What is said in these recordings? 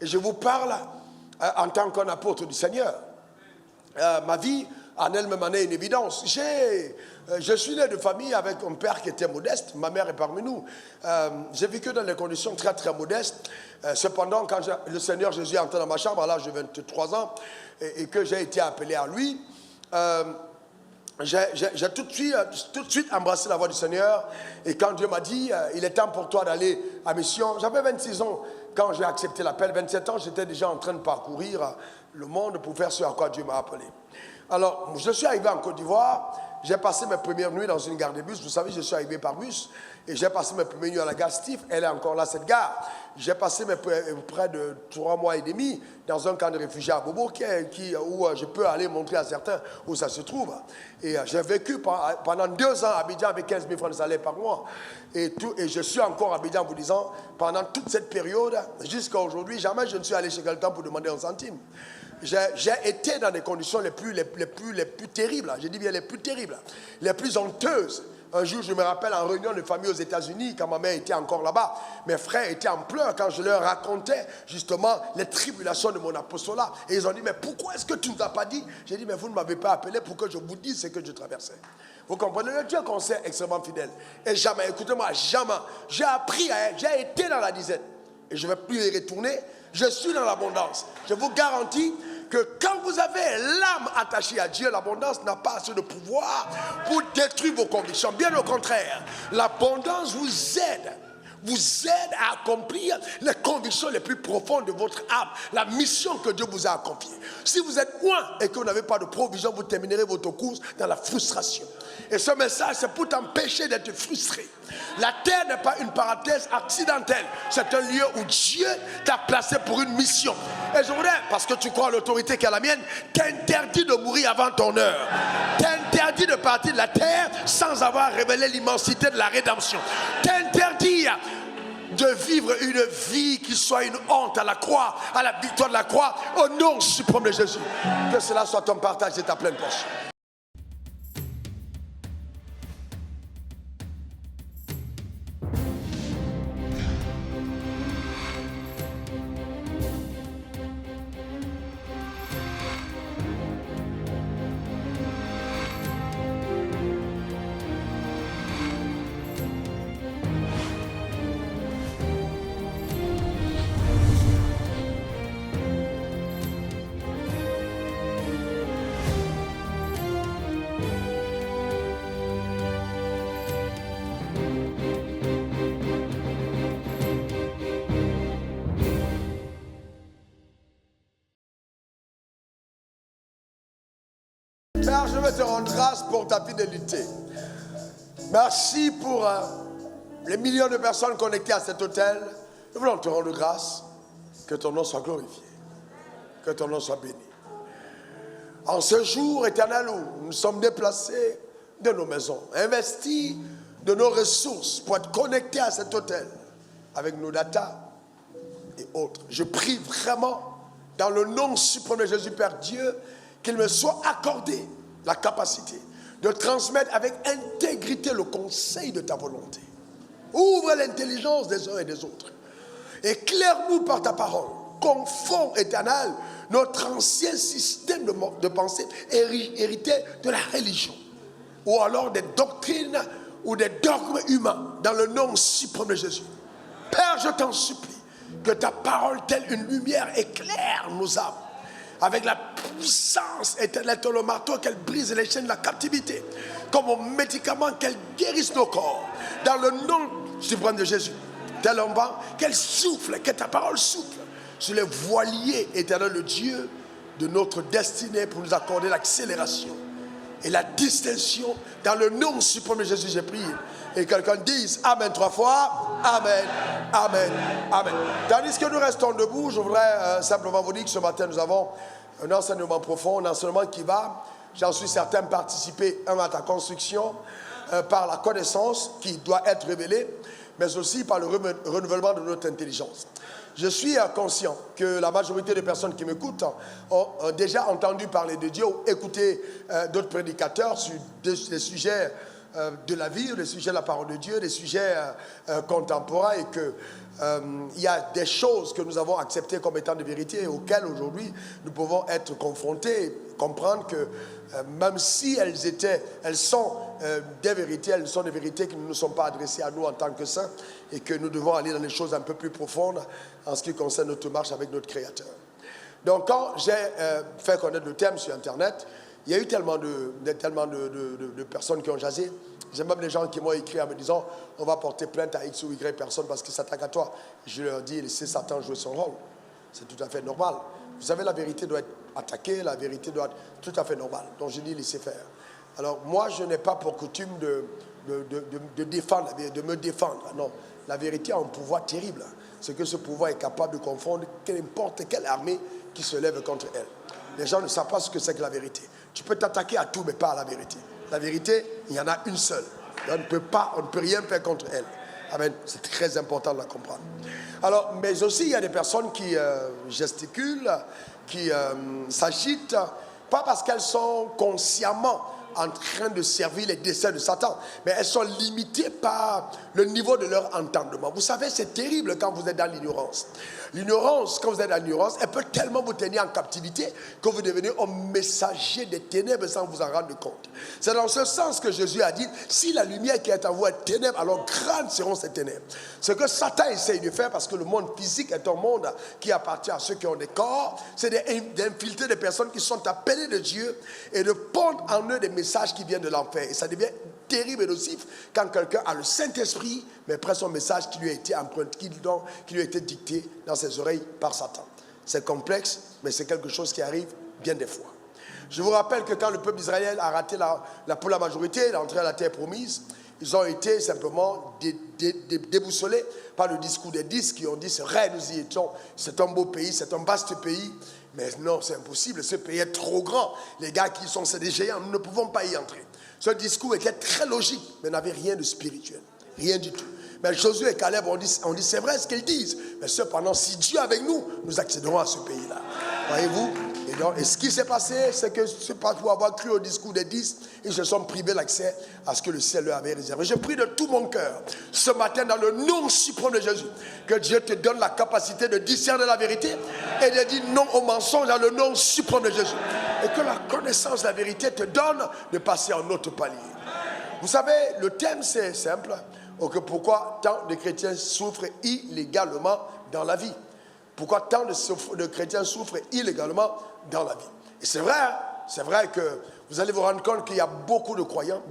Et je vous parle en tant qu'un apôtre du Seigneur. Ma vie en elle-même en est une évidence. Je suis né de famille avec un père qui était modeste. Ma mère est parmi nous. J'ai vécu dans des conditions très très modestes. Cependant, quand le Seigneur Jésus est entré dans ma chambre à l'âge de 23 ans et que j'ai été appelé à lui, j'ai tout de suite embrassé la voix du Seigneur. Et quand Dieu m'a dit, il est temps pour toi d'aller à mission, j'avais 26 ans quand j'ai accepté l'appel. 27 ans, j'étais déjà en train de parcourir le monde pour faire ce à quoi Dieu m'a appelé. Alors, je suis arrivé en Côte d'Ivoire. J'ai passé mes premières nuits dans une gare de bus. Vous savez, je suis arrivé par bus. Et j'ai passé mes premières nuits à la gare Steve. Elle est encore là, cette gare. J'ai passé près de 3 mois et demi dans un camp de réfugiés à Bobo, où je peux aller montrer à certains où ça se trouve. Et j'ai vécu pendant 2 ans à Abidjan avec 15 000 francs de salaire par mois. Et je suis encore à Abidjan, vous disant, pendant toute cette période, jusqu'à aujourd'hui, jamais je ne suis allé chez quelqu'un pour demander un centime. J'ai été dans des conditions les plus terribles, je dis bien les plus terribles, les plus honteuses. Un jour, je me rappelle en réunion de famille aux États-Unis, quand ma mère était encore là-bas, mes frères étaient en pleurs quand je leur racontais justement les tribulations de mon apostolat. Et ils ont dit, mais pourquoi est-ce que tu ne nous as pas dit? J'ai dit, mais vous ne m'avez pas appelé pour que je vous dise ce que je traversais. Vous comprenez? Le Dieu qu'on sait extrêmement fidèle. Et jamais, écoutez-moi, jamais. J'ai appris, j'ai été dans la dizaine. Et je ne vais plus y retourner. Je suis dans l'abondance. Je vous garantis que quand vous avez l'âme attachée à Dieu, l'abondance n'a pas assez de pouvoir pour détruire vos convictions. Bien au contraire, l'abondance vous aide à accomplir les convictions les plus profondes de votre âme, la mission que Dieu vous a confiée. Si vous êtes loin et que vous n'avez pas de provision, vous terminerez votre course dans la frustration. Et ce message, c'est pour t'empêcher d'être frustré. La terre n'est pas une parenthèse accidentelle. C'est un lieu où Dieu t'a placé pour une mission. Et je voudrais, parce que tu crois à l'autorité qui est la mienne, t'interdis de mourir avant ton heure. T'interdis de partir de la terre sans avoir révélé l'immensité de la rédemption. T'interdis de vivre une vie qui soit une honte à la croix, à la victoire de la croix, au nom suprême de Jésus. Que cela soit ton partage et ta pleine poche. Père, je veux te rendre grâce pour ta fidélité. Merci pour les millions de personnes connectées à cet hôtel. Nous voulons te rendre grâce. Que ton nom soit glorifié. Que ton nom soit béni. En ce jour éternel où nous sommes déplacés de nos maisons, investis de nos ressources pour être connectés à cet hôtel avec nos data et autres. Je prie vraiment dans le nom suprême de Jésus, Père Dieu, qu'il me soit accordé la capacité de transmettre avec intégrité le conseil de ta volonté. Ouvre l'intelligence des uns et des autres. Éclaire-nous par ta parole. Confonds, éternel, notre ancien système de pensée hérité de la religion. Ou alors des doctrines ou des dogmes humains dans le nom suprême de Jésus. Père, je t'en supplie que ta parole, telle une lumière, éclaire nos âmes. Avec la puissance éternelle de le marteau, qu'elle brise les chaînes de la captivité. Comme un médicament, qu'elle guérisse nos corps. Dans le nom suprême de Jésus. Tel un banc, qu'elle souffle, que ta parole souffle sur les voiliers éternels de Dieu de notre destinée pour nous accorder l'accélération et la distinction. Dans le nom suprême de Jésus, j'ai prié. Et quelqu'un dise Amen 3 fois. Amen, Amen, Amen. Tandis que nous restons debout, je voudrais simplement vous dire que ce matin, nous avons un enseignement profond, un enseignement qui va, j'en suis certain, participer à ta construction par la connaissance qui doit être révélée, mais aussi par le renouvellement de notre intelligence. Je suis conscient que la majorité des personnes qui m'écoutent ont déjà entendu parler de Dieu ou écouté d'autres prédicateurs sur des sujets de la vie, des sujets de la parole de Dieu, des sujets contemporains, et que il y a des choses que nous avons acceptées comme étant des vérités et auxquelles aujourd'hui nous pouvons être confrontés, et comprendre que même si elles sont des vérités, elles sont des vérités qui ne nous sont pas adressées à nous en tant que saints, et que nous devons aller dans les choses un peu plus profondes en ce qui concerne notre marche avec notre Créateur. Donc quand j'ai fait connaître le thème sur Internet, il y a eu tellement de personnes qui ont jasé. J'ai même des gens qui m'ont écrit en me disant on va porter plainte à X ou Y personnes parce qu'ils s'attaquent à toi. Je leur dis laissez Satan jouer son rôle. C'est tout à fait normal. Vous savez, la vérité doit être attaquée, la vérité doit être tout à fait normale. Donc je dis laissez faire. Alors moi je n'ai pas pour coutume de défendre, de me défendre. Non, la vérité a un pouvoir terrible. C'est que ce pouvoir est capable de confondre n'importe quelle armée qui se lève contre elle. Les gens ne savent pas ce que c'est que la vérité. Tu peux t'attaquer à tout, mais pas à la vérité. La vérité, il y en a une seule. On ne peut rien faire contre elle. Amen. C'est très important de la comprendre. Alors, mais aussi, il y a des personnes qui gesticulent, qui s'agitent, pas parce qu'elles sont consciemment en train de servir les desseins de Satan, mais elles sont limitées par le niveau de leur entendement. Vous savez, c'est terrible quand vous êtes dans l'ignorance. L'ignorance, quand vous êtes dans l'ignorance, elle peut tellement vous tenir en captivité que vous devenez un messager des ténèbres sans vous en rendre compte. C'est dans ce sens que Jésus a dit, si la lumière qui est en vous est ténèbres, alors grandes seront ces ténèbres. Ce que Satan essaye de faire, parce que le monde physique est un monde qui appartient à ceux qui ont des corps, c'est d'infiltrer des personnes qui sont appelées de Dieu et de pondre en eux des messages qui viennent de l'enfer. Et ça devient terrible et nocif quand quelqu'un a le Saint-Esprit, mais prend son message qui lui a été emprunté, qui lui a été dicté dans ses oreilles par Satan. C'est complexe, mais c'est quelque chose qui arrive bien des fois. Je vous rappelle que quand le peuple d'Israël a raté pour la majorité d'entrer à la terre promise, ils ont été simplement déboussolés par le discours des 10 qui ont dit c'est vrai, nous y étions, c'est un beau pays, c'est un vaste pays. Mais non, c'est impossible, ce pays est trop grand. Les gars qui sont, c'est des géants, nous ne pouvons pas y entrer. Ce discours était très logique, mais n'avait rien de spirituel. Rien du tout. Mais Josué et Caleb ont dit c'est vrai ce qu'ils disent. Mais cependant, si Dieu est avec nous, nous accéderons à ce pays-là. Voyez-vous? Et ce qui s'est passé, c'est que c'est pas pour avoir cru au discours des 10, ils se sont privés l'accès à ce que le ciel leur avait réservé. Je prie de tout mon cœur, ce matin, dans le nom suprême de Jésus, que Dieu te donne la capacité de discerner la vérité et de dire non au mensonge dans le nom suprême de Jésus. Et que la connaissance de la vérité te donne de passer en autre palier. Vous savez, le thème, c'est simple. Pourquoi tant de chrétiens souffrent illégalement dans la vie? Pourquoi tant de chrétiens souffrent illégalement dans la vie? Et c'est vrai que vous allez vous rendre compte qu'il y a beaucoup de croyants,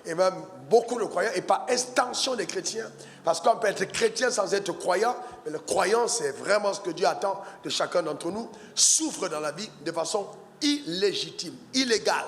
et même beaucoup de croyants, et par extension des chrétiens, parce qu'on peut être chrétien sans être croyant, mais le croyant, c'est vraiment ce que Dieu attend de chacun d'entre nous, souffre dans la vie de façon illégitime, illégale.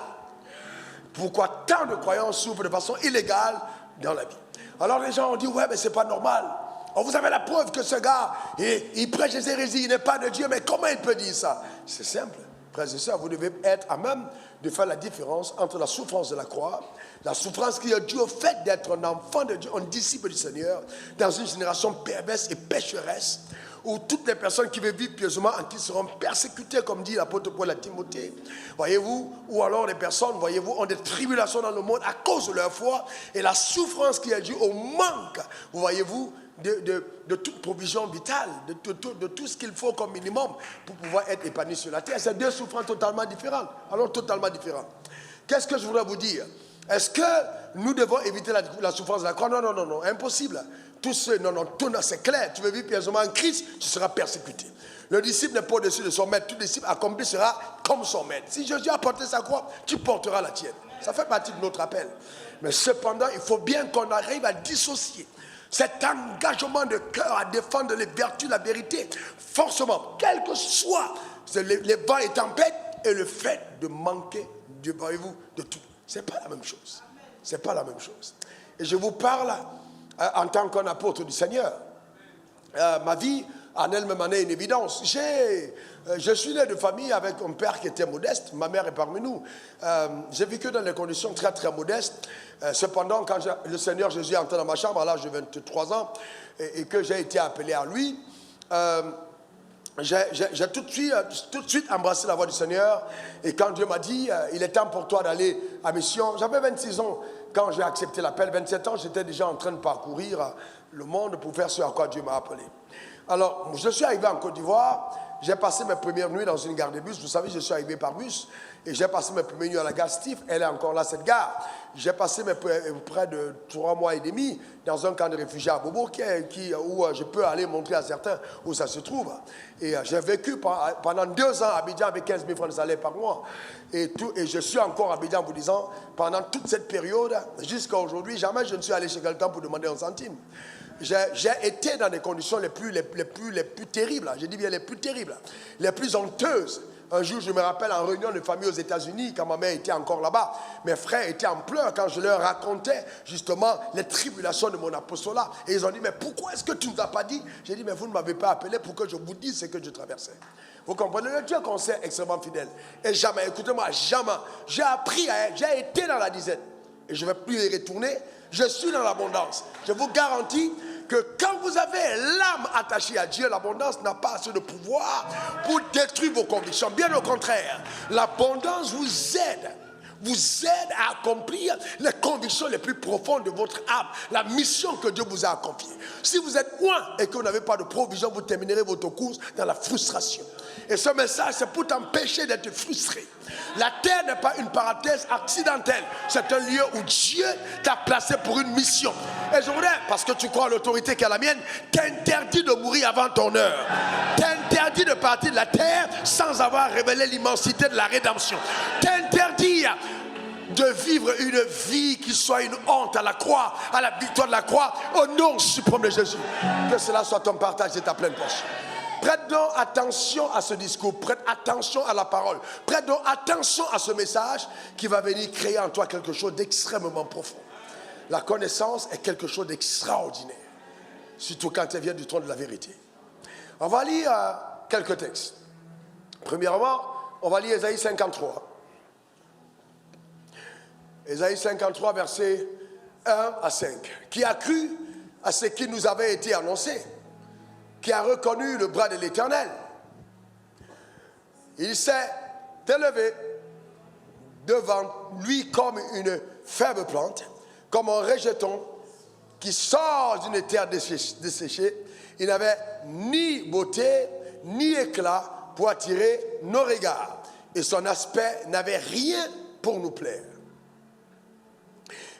Pourquoi tant de croyants souffrent de façon illégale dans la vie? Alors les gens ont dit, ouais, mais c'est pas normal. Oh, vous avez la preuve que ce gars, il prêche des hérésies, il n'est pas de Dieu, mais comment il peut dire ça? C'est simple, frères et sœurs, vous devez être à même de faire la différence entre la souffrance de la croix, la souffrance qui est due au fait d'être un enfant de Dieu, un disciple du Seigneur, dans une génération perverse et pécheresse, où toutes les personnes qui veulent vivre pieusement en qui seront persécutées, comme dit l'apôtre Paul à Timothée, voyez-vous, ou alors les personnes, voyez-vous, ont des tribulations dans le monde à cause de leur foi, et la souffrance qui est due au manque, vous voyez-vous, de toute provision vitale, de tout ce qu'il faut comme minimum pour pouvoir être épanoui sur la terre. C'est deux souffrances totalement différentes. Alors totalement différentes. Qu'est-ce que je voudrais vous dire? Est-ce que nous devons éviter la souffrance de la croix? Non, impossible. Tout c'est clair. Tu veux vivre pieusement en Christ, tu seras persécuté. Le disciple n'est pas au-dessus de son maître. Tout disciple accompli sera comme son maître. Si Jésus a porté sa croix, tu porteras la tienne. Ça fait partie de notre appel. Mais cependant, il faut bien qu'on arrive à dissocier cet engagement de cœur à défendre les vertus, la vérité, forcément, quel que soit les vents et tempêtes, et le fait de manquer, voyez-vous, de tout. C'est pas la même chose. C'est pas la même chose. Et je vous parle en tant qu'un apôtre du Seigneur. Ma vie en elle-même en est une évidence. Je suis né de famille avec un père qui était modeste. Ma mère est parmi nous. J'ai vécu dans des conditions très très modestes. Cependant, quand le Seigneur Jésus est entré dans ma chambre à l'âge de 23 ans et que j'ai été appelé à lui, j'ai tout de suite embrassé la voix du Seigneur. Et quand Dieu m'a dit, il est temps pour toi d'aller à mission, j'avais 26 ans quand j'ai accepté l'appel. 27 ans, j'étais déjà en train de parcourir le monde pour faire ce à quoi Dieu m'a appelé. Alors, je suis arrivé en Côte d'Ivoire. J'ai passé mes premières nuits dans une gare de bus. Vous savez, je suis arrivé par bus. Et j'ai passé mes premières nuits à la gare Stif. Elle est encore là, cette gare. J'ai passé près de 3 mois et demi dans un camp de réfugiés à Bobo, où je peux aller montrer à certains où ça se trouve. Et j'ai vécu pendant 2 ans à Abidjan avec 15 000 francs de salaire par mois. Et je suis encore à Abidjan, vous disant, pendant toute cette période, jusqu'à aujourd'hui, jamais je ne suis allé chez quelqu'un pour demander un centime. J'ai été dans des conditions les plus terribles, je dis bien les plus terribles, les plus honteuses. Un jour, je me rappelle en réunion de famille aux États-Unis, quand ma mère était encore là-bas, mes frères étaient en pleurs quand je leur racontais justement les tribulations de mon apostolat. Et ils ont dit, mais pourquoi est-ce que tu ne nous as pas dit? J'ai dit, mais vous ne m'avez pas appelé pour que je vous dise ce que je traversais. Vous comprenez? Le Dieu qu'on sait extrêmement fidèle. Et jamais, écoutez-moi, jamais, j'ai appris, j'ai été dans la dizaine. Et je ne vais plus y retourner. Je suis dans l'abondance. Je vous garantis que quand vous avez l'âme attachée à Dieu, l'abondance n'a pas assez de pouvoir pour détruire vos convictions. Bien au contraire, l'abondance vous aide à accomplir les convictions les plus profondes de votre âme, la mission que Dieu vous a confiée. Si vous êtes loin et que vous n'avez pas de provision, vous terminerez votre course dans la frustration. Et ce message, c'est pour t'empêcher d'être frustré. La terre n'est pas une parenthèse accidentelle. C'est un lieu où Dieu t'a placé pour une mission. Et je voudrais, parce que tu crois à l'autorité qui est la mienne, t'interdis de mourir avant ton heure. T'interdis de partir de la terre sans avoir révélé l'immensité de la rédemption. T'interdis de vivre une vie qui soit une honte à la croix, à la victoire de la croix, au nom suprême de Jésus. Que cela soit ton partage et ta pleine poche. Prête donc attention à ce discours, prête attention à la parole, prête donc attention à ce message qui va venir créer en toi quelque chose d'extrêmement profond. La connaissance est quelque chose d'extraordinaire, surtout quand elle vient du trône de la vérité. On va lire quelques textes. Premièrement, on va lire Ésaïe 53. Ésaïe 53, versets 1 à 5. Qui a cru à ce qui nous avait été annoncé? Qui a reconnu le bras de l'Éternel? Il s'est élevé devant lui comme une faible plante, comme un rejeton qui sort d'une terre desséchée. Il n'avait ni beauté, ni éclat pour attirer nos regards. Et son aspect n'avait rien pour nous plaire.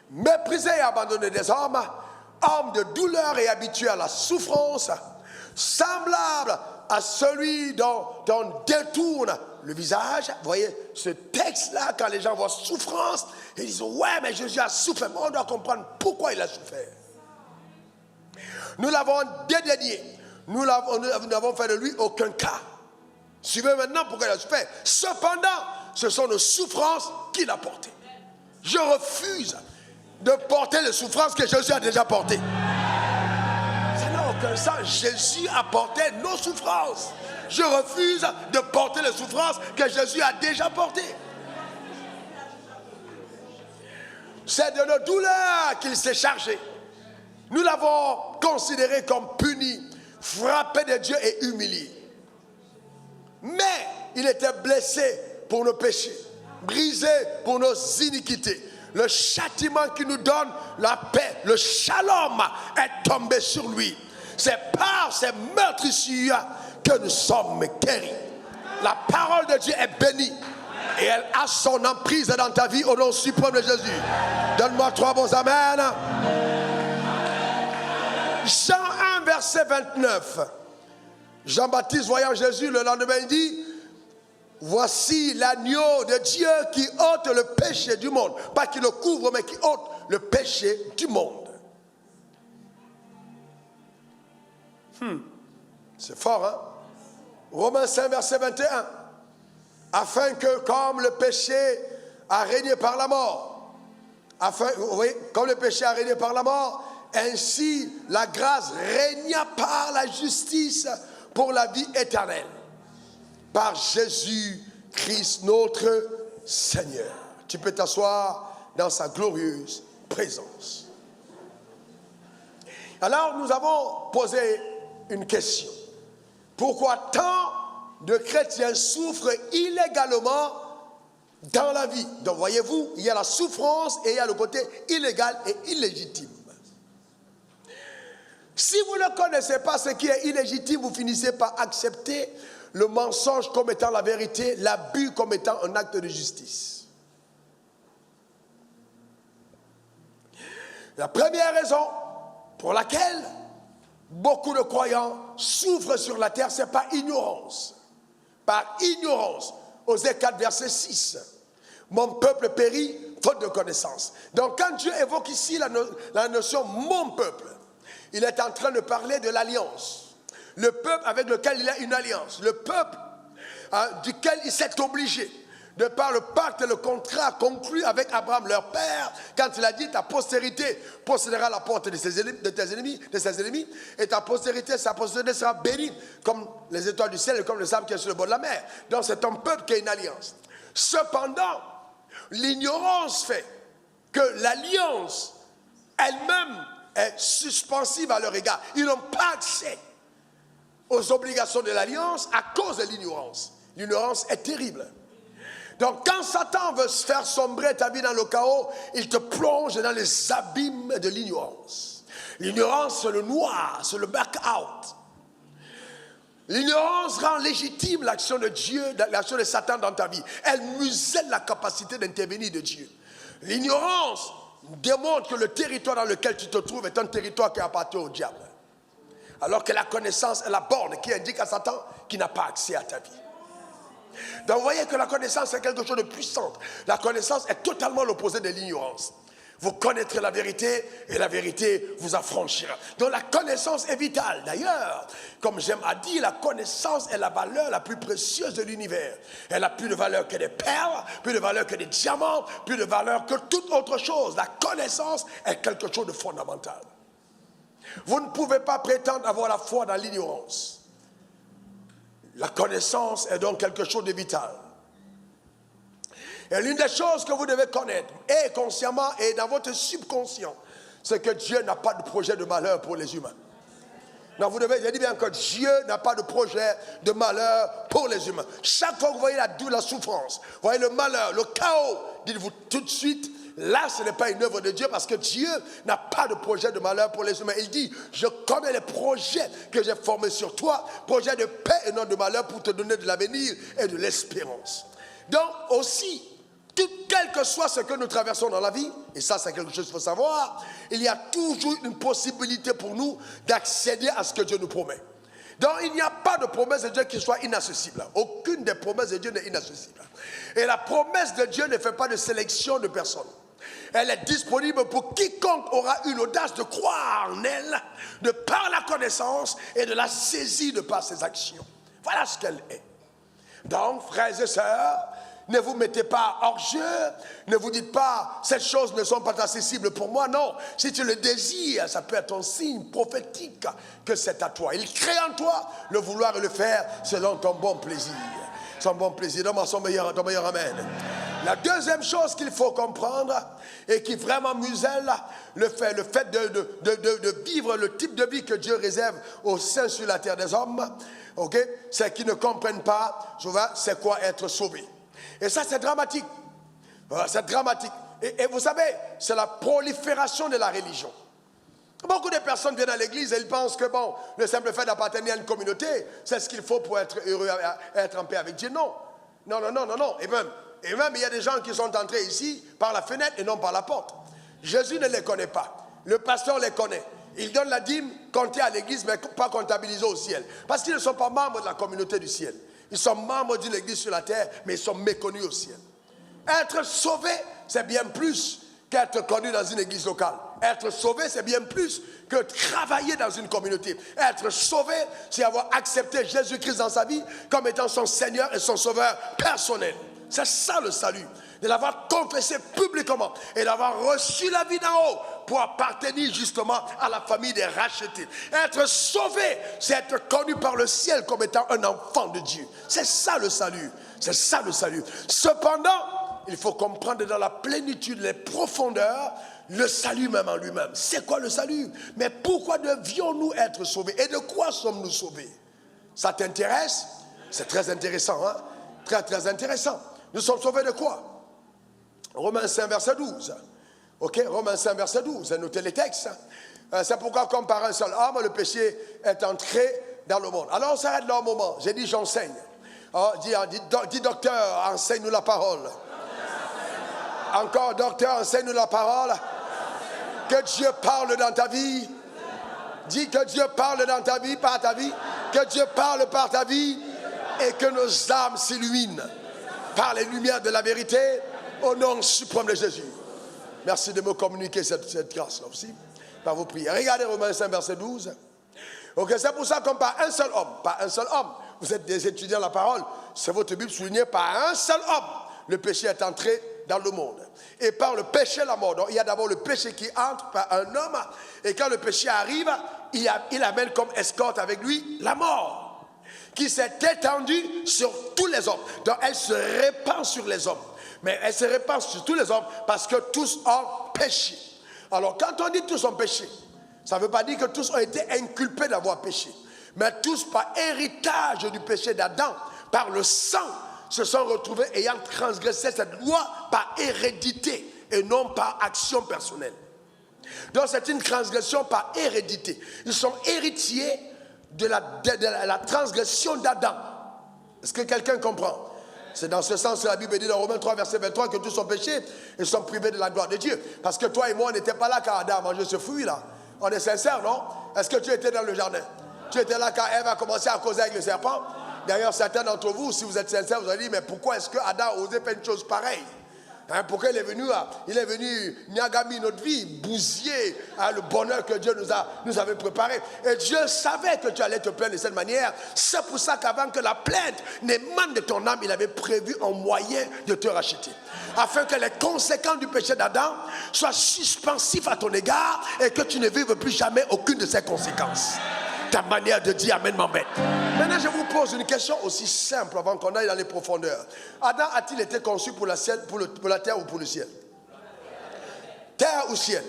Méprisé et abandonné des hommes, homme de douleur et habitué à la souffrance, semblable à celui dont on détourne le visage. Vous voyez, ce texte-là, quand les gens voient souffrance, ils disent, ouais, mais Jésus a souffert. Mais on doit comprendre pourquoi il a souffert. Nous l'avons dédaigné. Nous n'avons fait de lui aucun cas. Suivez maintenant pourquoi il a souffert. Cependant, ce sont nos souffrances qu'il a portées. Je refuse de porter les souffrances que Jésus a déjà portées. Ça n'a aucun sens. Jésus a porté nos souffrances. Je refuse de porter les souffrances que Jésus a déjà portées. C'est de nos douleurs qu'il s'est chargé. Nous l'avons considéré comme puni, frappé de Dieu et humilié. Mais il était blessé pour nos péchés, brisé pour nos iniquités. Le châtiment qui nous donne la paix, le shalom est tombé sur lui. C'est par ces meurtrissures que nous sommes guéris. La parole de Dieu est bénie et elle a son emprise dans ta vie au nom suprême de Jésus. Donne-moi 3 bons amen. Jean 1, verset 29. Jean-Baptiste, voyant Jésus, le lendemain, il dit, voici l'agneau de Dieu qui ôte le péché du monde. Pas qui le couvre, mais qui ôte le péché du monde. C'est fort, hein? Romains 5, verset 21. Afin que, comme le péché a régné par la mort, vous voyez, comme le péché a régné par la mort, ainsi la grâce régna par la justice pour la vie éternelle. Par Jésus-Christ notre Seigneur. Tu peux t'asseoir dans sa glorieuse présence. Alors nous avons posé une question. pourquoi tant de chrétiens souffrent illégalement dans la vie. Donc voyez-vous, il y a la souffrance et il y a le côté illégal et illégitime. Si vous ne connaissez pas ce qui est illégitime, vous finissez par accepter le mensonge comme étant la vérité, l'abus comme étant un acte de justice. La première raison pour laquelle beaucoup de croyants souffrent sur la terre, c'est par ignorance. Par ignorance. Osée 4, verset 6. Mon peuple périt faute de connaissance. Donc quand Dieu évoque ici la notion mon peuple, il est en train de parler de l'alliance. Le peuple avec lequel il a une alliance. Le peuple duquel il s'est obligé. De par le pacte et le contrat conclu avec Abraham, leur père, quand il a dit ta postérité possédera la porte de ses ennemis, et ta postérité, sa postérité sera bénie comme les étoiles du ciel et comme le sable qui est sur le bord de la mer. Donc c'est un peuple qui a une alliance. Cependant, l'ignorance fait que l'alliance elle-même est suspensive à leur égard. Ils n'ont pas accès aux obligations de l'alliance à cause de l'ignorance. L'ignorance est terrible. Donc quand Satan veut se faire sombrer ta vie dans le chaos, il te plonge dans les abîmes de l'ignorance. L'ignorance, c'est le noir, c'est le back-out. L'ignorance rend légitime l'action de Dieu, l'action de Satan dans ta vie. Elle muselle la capacité d'intervenir de Dieu. L'ignorance démontre que le territoire dans lequel tu te trouves est un territoire qui appartient au diable. Alors que la connaissance est la borne qui indique à Satan qu'il n'a pas accès à ta vie. Donc vous voyez que la connaissance est quelque chose de puissant. La connaissance est totalement l'opposé de l'ignorance. Vous connaîtrez la vérité et la vérité vous affranchira. Donc la connaissance est vitale. D'ailleurs, comme j'aime à dire, la connaissance est la valeur la plus précieuse de l'univers. Elle a plus de valeur que des perles, plus de valeur que des diamants, plus de valeur que toute autre chose. La connaissance est quelque chose de fondamental. Vous ne pouvez pas prétendre avoir la foi dans l'ignorance. La connaissance est donc quelque chose de vital. Et l'une des choses que vous devez connaître, et consciemment et dans votre subconscient, c'est que Dieu n'a pas de projet de malheur pour les humains. Non, vous devez, je dis bien que Dieu n'a pas de projet de malheur pour les humains. Chaque fois que vous voyez la souffrance, vous voyez le malheur, le chaos, dites-vous tout de suite, là ce n'est pas une œuvre de Dieu parce que Dieu n'a pas de projet de malheur pour les humains. Il dit, je connais les projets que j'ai formés sur toi, projets de paix et non de malheur pour te donner de l'avenir et de l'espérance. Donc aussi, quel que soit ce que nous traversons dans la vie, et ça c'est quelque chose qu'il faut savoir, il y a toujours une possibilité pour nous d'accéder à ce que Dieu nous promet. Donc il n'y a pas de promesse de Dieu qui soit inaccessible. Aucune des promesses de Dieu n'est inaccessible. Et la promesse de Dieu ne fait pas de sélection de personnes. Elle est disponible pour quiconque aura eu l'audace de croire en elle, de par la connaissance et de la saisir de par ses actions. Voilà ce qu'elle est. Donc, frères et sœurs, ne vous mettez pas hors jeu, ne vous dites pas « ces choses ne sont pas accessibles pour moi ». Non, si tu le désires, ça peut être un signe prophétique que c'est à toi. Il crée en toi le vouloir et le faire selon ton bon plaisir. Son bon plaisir, donne-moi ton meilleur amen. La deuxième chose qu'il faut comprendre et qui vraiment muselle le fait de vivre le type de vie que Dieu réserve aux saints sur la terre des hommes, okay, c'est qu'ils ne comprennent pas c'est quoi être sauvé. Et ça c'est dramatique. C'est dramatique. Et vous savez, c'est la prolifération de la religion. Beaucoup de personnes viennent à l'église et ils pensent que bon, le simple fait d'appartenir à une communauté, c'est ce qu'il faut pour être heureux, être en paix avec Dieu. Non. Non. Et même, il y a des gens qui sont entrés ici par la fenêtre et non par la porte. Jésus ne les connaît pas. Le pasteur les connaît. Il donne la dîme comptée à l'église, mais pas comptabilisée au ciel. Parce qu'ils ne sont pas membres de la communauté du ciel. Ils sont membres d'une église sur la terre, mais ils sont méconnus au ciel. Être sauvé, c'est bien plus qu'être connu dans une église locale. Être sauvé, c'est bien plus que travailler dans une communauté. Être sauvé, c'est avoir accepté Jésus-Christ dans sa vie comme étant son Seigneur et son Sauveur personnel. C'est ça le salut. De l'avoir confessé publiquement et d'avoir reçu la vie d'en haut pour appartenir justement à la famille des rachetés. Être sauvé, c'est être connu par le ciel comme étant un enfant de Dieu. C'est ça le salut. C'est ça le salut. Cependant, il faut comprendre dans la plénitude, les profondeurs, le salut même en lui-même. C'est quoi le salut? Mais pourquoi devions-nous être sauvés? Et de quoi sommes-nous sauvés? Ça t'intéresse? C'est très intéressant, hein? Très, très intéressant. Nous sommes sauvés de quoi? Romains 5, verset 12. Ok, Romains 5, verset 12. Notez les textes. C'est pourquoi, comme par un seul homme, le péché est entré dans le monde. Alors, on s'arrête là un moment. J'ai dit, j'enseigne. Oh, dis, docteur, enseigne-nous la parole. Encore, docteur, enseigne-nous la parole. Que Dieu parle dans ta vie. Dis que Dieu parle dans ta vie, par ta vie. Que Dieu parle par ta vie. Et que nos âmes s'illuminent par les lumières de la vérité. Au nom suprême de Jésus. Merci de me communiquer cette grâce-là aussi. Par vos prières. Regardez Romains 5, verset 12. Ok, c'est pour ça comme par un seul homme, vous êtes des étudiants de la parole, c'est votre Bible soulignée, par un seul homme, le péché est entré dans le monde. Et par le péché, la mort. Donc il y a d'abord le péché qui entre par un homme, et quand le péché arrive, il amène comme escorte avec lui la mort, qui s'est étendue sur tous les hommes. Donc elle se répand sur les hommes. Mais elle se répand sur tous les hommes parce que tous ont péché. Alors quand on dit tous ont péché, ça ne veut pas dire que tous ont été inculpés d'avoir péché. Mais tous par héritage du péché d'Adam, par le sang, se sont retrouvés ayant transgressé cette loi par hérédité et non par action personnelle. Donc c'est une transgression par hérédité. Ils sont héritiers de la transgression d'Adam. Est-ce que quelqu'un comprend? C'est dans ce sens que la Bible dit dans Romains 3, verset 23 que tous ont péché et sont privés de la gloire de Dieu. Parce que toi et moi, on n'était pas là quand Adam a mangé ce fruit-là. On est sincère, non? Est-ce que tu étais dans le jardin? Tu étais là quand Ève a commencé à causer avec le serpent? D'ailleurs, certains d'entre vous, si vous êtes sincères, vous allez dire, mais pourquoi est-ce que Adam a osé faire une chose pareille? Hein, pourquoi il est venu niagami notre vie, bousiller le bonheur que Dieu nous avait préparé. Et Dieu savait que tu allais te plaindre de cette manière. C'est pour ça qu'avant que la plainte n'émane de ton âme, il avait prévu un moyen de te racheter. Afin que les conséquences du péché d'Adam soient suspensifs à ton égard et que tu ne vives plus jamais aucune de ces conséquences. Ta manière de dire Amen m'embête. Maintenant, je vous pose une question aussi simple avant qu'on aille dans les profondeurs. Adam a-t-il été conçu pour la terre ou pour le ciel? Terre ou ciel?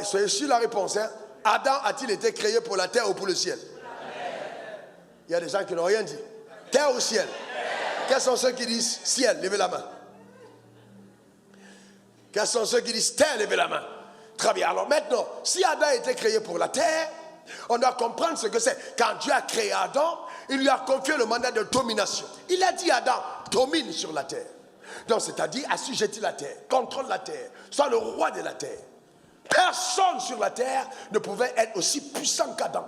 Soyez sûr la réponse. Hein? Adam a-t-il été créé pour la terre ou pour le ciel? Il y a des gens qui n'ont rien dit. Terre ou ciel? Quels sont ceux qui disent ciel? Levez la main. Quels sont ceux qui disent terre? Levez la main. Très bien. Alors maintenant, si Adam a été créé pour la terre, on doit comprendre ce que c'est. Quand Dieu a créé Adam, il lui a confié le mandat de domination. Il a dit à Adam, domine sur la terre. Donc c'est-à-dire assujettis la terre, contrôle la terre, sois le roi de la terre. Personne sur la terre ne pouvait être aussi puissant qu'Adam.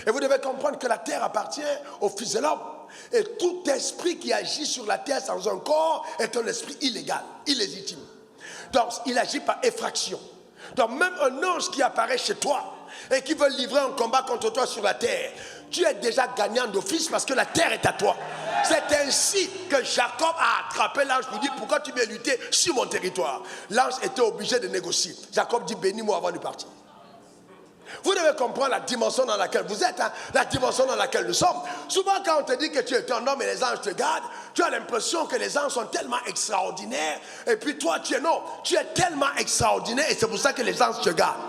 Et vous devez comprendre que la terre appartient au Fils de l'homme. Et tout esprit qui agit sur la terre sans un corps est un esprit illégal, illégitime. Donc il agit par effraction. Donc même un ange qui apparaît chez toi et qui veut livrer un combat contre toi sur la terre, tu es déjà gagnant d'office parce que la terre est à toi. C'est ainsi que Jacob a attrapé l'ange pour dire pourquoi tu viens lutter sur mon territoire. L'ange était obligé de négocier. Jacob dit bénis-moi avant de partir. Vous devez comprendre la dimension dans laquelle vous êtes, hein, la dimension dans laquelle nous sommes. Souvent quand on te dit que tu es un homme et les anges te gardent, tu as l'impression que les anges sont tellement extraordinaires. Et puis toi tu es tellement extraordinaire et c'est pour ça que les anges te gardent.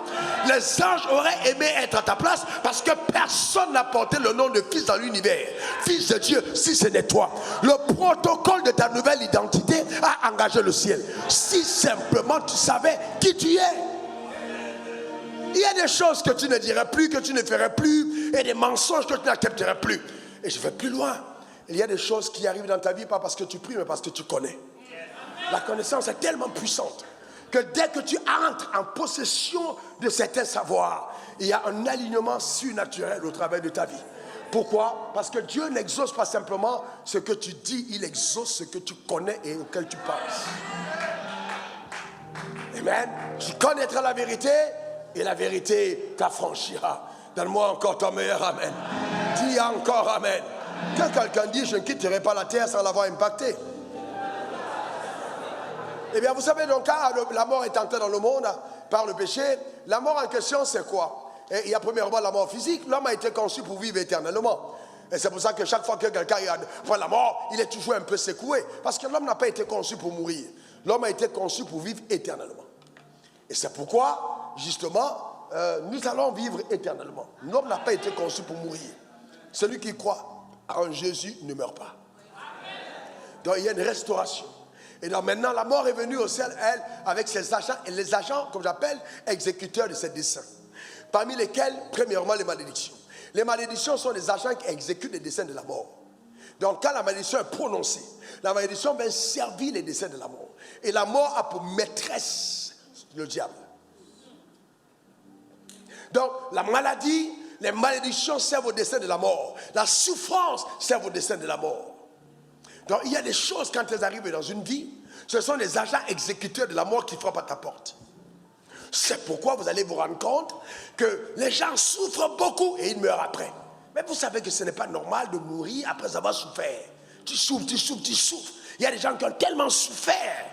Les anges auraient aimé être à ta place parce que personne n'a porté le nom de fils dans l'univers. Fils de Dieu, si ce n'est toi. Le protocole de ta nouvelle identité a engagé le ciel. Si simplement tu savais qui tu es. Il y a des choses que tu ne dirais plus, que tu ne ferais plus, et des mensonges que tu n'accepterais plus. Et je vais plus loin. Il y a des choses qui arrivent dans ta vie, pas parce que tu pries, mais parce que tu connais. La connaissance est tellement puissante que dès que tu entres en possession de certains savoirs, il y a un alignement surnaturel au travers de ta vie. Pourquoi? Parce que Dieu n'exauce pas simplement ce que tu dis, il exauce ce que tu connais et auquel tu penses. Amen. Tu connaîtras la vérité et la vérité t'affranchira. Donne-moi encore ton meilleur amen. Dis encore amen. Que quelqu'un dise, je ne quitterai pas la terre sans l'avoir impacté. Eh bien, vous savez, donc, quand la mort est entrée dans le monde par le péché, la mort en question, c'est quoi? Et il y a premièrement la mort physique. L'homme a été conçu pour vivre éternellement. Et c'est pour ça que chaque fois que quelqu'un voit la mort, il est toujours un peu secoué. Parce que l'homme n'a pas été conçu pour mourir. L'homme a été conçu pour vivre éternellement. Et c'est pourquoi, justement, nous allons vivre éternellement. L'homme n'a pas été conçu pour mourir. Celui qui croit en Jésus ne meurt pas. Donc il y a une restauration. Et donc maintenant la mort est venue au ciel, elle, avec ses agents, et les agents, comme j'appelle, exécuteurs de ses desseins. Parmi lesquels, premièrement, les malédictions. Les malédictions sont des agents qui exécutent les desseins de la mort. Donc quand la malédiction est prononcée, la malédiction vient servir les desseins de la mort. Et la mort a pour maîtresse le diable. Donc la maladie, les malédictions servent au dessein de la mort. La souffrance sert au dessein de la mort. Donc il y a des choses, quand elles arrivent dans une vie, ce sont les agents exécuteurs de la mort qui frappent à ta porte. C'est pourquoi vous allez vous rendre compte que les gens souffrent beaucoup et ils meurent après. Mais vous savez que ce n'est pas normal de mourir après avoir souffert. Tu souffres, tu souffres, tu souffres. Il y a des gens qui ont tellement souffert.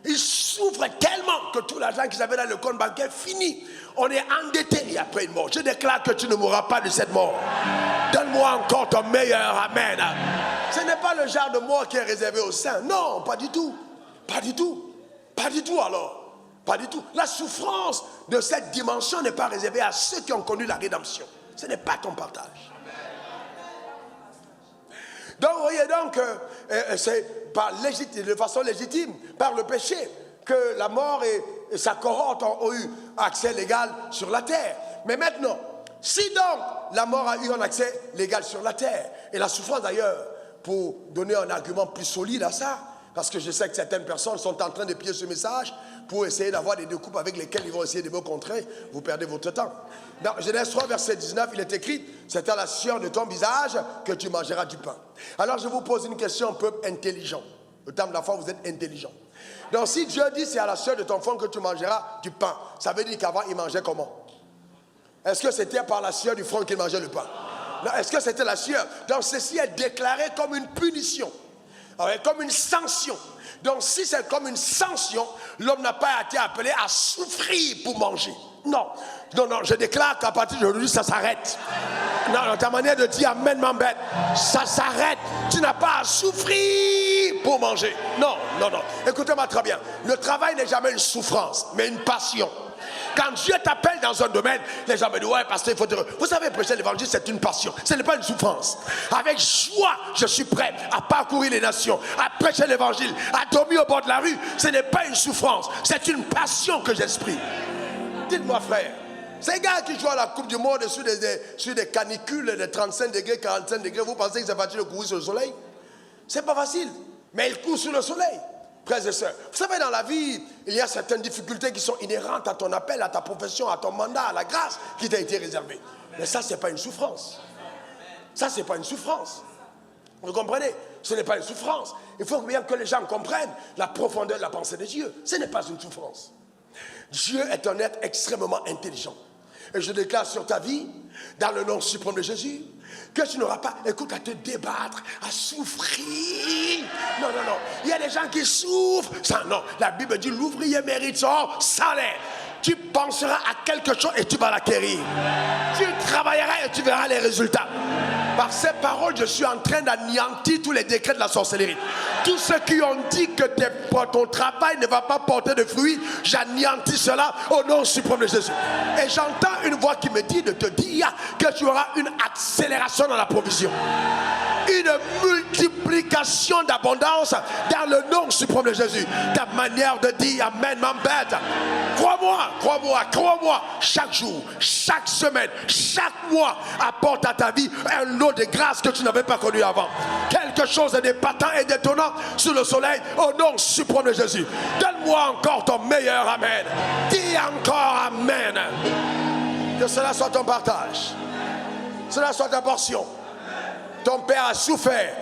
Ils souffrent tellement que tout l'argent qu'ils avaient dans le compte bancaire finit. On est endetté et après une mort. Je déclare que tu ne mourras pas de cette mort. Donne-moi encore ton meilleur. Amen. Ce n'est pas le genre de mort qui est réservé aux saints. Non, pas du tout. Pas du tout. Pas du tout alors. Pas du tout. La souffrance de cette dimension n'est pas réservée à ceux qui ont connu la rédemption. Ce n'est pas ton partage. Donc, vous voyez donc, c'est de façon légitime, par le péché, que la mort et sa cohorte ont eu accès légal sur la terre. Mais maintenant, si donc la mort a eu un accès légal sur la terre, et la souffrance d'ailleurs, pour donner un argument plus solide à ça, parce que je sais que certaines personnes sont en train de piller ce message pour essayer d'avoir des découpes avec lesquelles ils vont essayer de me contrer, vous perdez votre temps. Dans Genèse 3, verset 19, il est écrit, c'est à la sueur de ton visage que tu mangeras du pain. Alors je vous pose une question, peuple intelligent. Au terme de la foi, vous êtes intelligent. Donc si Dieu dit c'est à la sueur de ton front que tu mangeras du pain, ça veut dire qu'avant il mangeait comment? Est-ce que c'était par la sueur du front qu'il mangeait le pain? Non, est-ce que c'était la sueur? Donc ceci est déclaré comme une punition. Comme une sanction. Donc si c'est comme une sanction, l'homme n'a pas été appelé à souffrir pour manger. Non, non, non, je déclare qu'à partir d'aujourd'hui, ça s'arrête. Non, ta manière de dire amen m'embête. Ça s'arrête. Tu n'as pas à souffrir pour manger. Non, non, non. Écoutez-moi très bien. Le travail n'est jamais une souffrance, mais une passion. Quand Dieu t'appelle dans un domaine, les gens me disent, ouais, pasteur, il faut dire. Vous savez, prêcher l'évangile, c'est une passion. Ce n'est pas une souffrance. Avec joie, je suis prêt à parcourir les nations, à prêcher l'évangile, à dormir au bord de la rue. Ce n'est pas une souffrance. C'est une passion que j'exprime. Dites-moi, frère, ces gars qui jouent à la Coupe du Monde sur des canicules de 35 degrés, 45 degrés, vous pensez qu'ils sont facile de courir sur le soleil? C'est pas facile. Mais ils courent sous le soleil. Frères et sœurs, vous savez, dans la vie, il y a certaines difficultés qui sont inhérentes à ton appel, à ta profession, à ton mandat, à la grâce qui t'a été réservée. Mais ça, ce n'est pas une souffrance. Ça, ce n'est pas une souffrance. Vous comprenez? Ce n'est pas une souffrance. Il faut bien que les gens comprennent la profondeur de la pensée de Dieu. Ce n'est pas une souffrance. Dieu est un être extrêmement intelligent. Et je déclare sur ta vie, dans le nom suprême de Jésus, que tu n'auras pas, écoute, à te débattre, à souffrir. Non, non, non. Il y a des gens qui souffrent. Ça, non, la Bible dit l'ouvrier mérite son salaire. Tu penseras à quelque chose et tu vas l'acquérir. Tu travailleras et tu verras les résultats. Par ces paroles, je suis en train d'anéantir tous les décrets de la sorcellerie. Tous ceux qui ont dit que ton travail ne va pas porter de fruits, j'anéantis cela au nom suprême de Jésus. Et j'entends une voix qui me dit de te dire que tu auras une accélération dans la provision. Une multiplication d'abondance dans le nom suprême de Jésus. Ta manière de dire amen m'embête. Crois-moi, crois-moi, crois-moi. Chaque jour, chaque semaine, chaque mois apporte à ta vie un lot de grâce que tu n'avais pas connu avant. Quelque chose d'épatant et d'étonnant sous le soleil au nom suprême de Jésus. Donne-moi encore ton meilleur amen. Dis encore amen. Que cela soit ton partage. Cela soit ta portion. Ton père a souffert,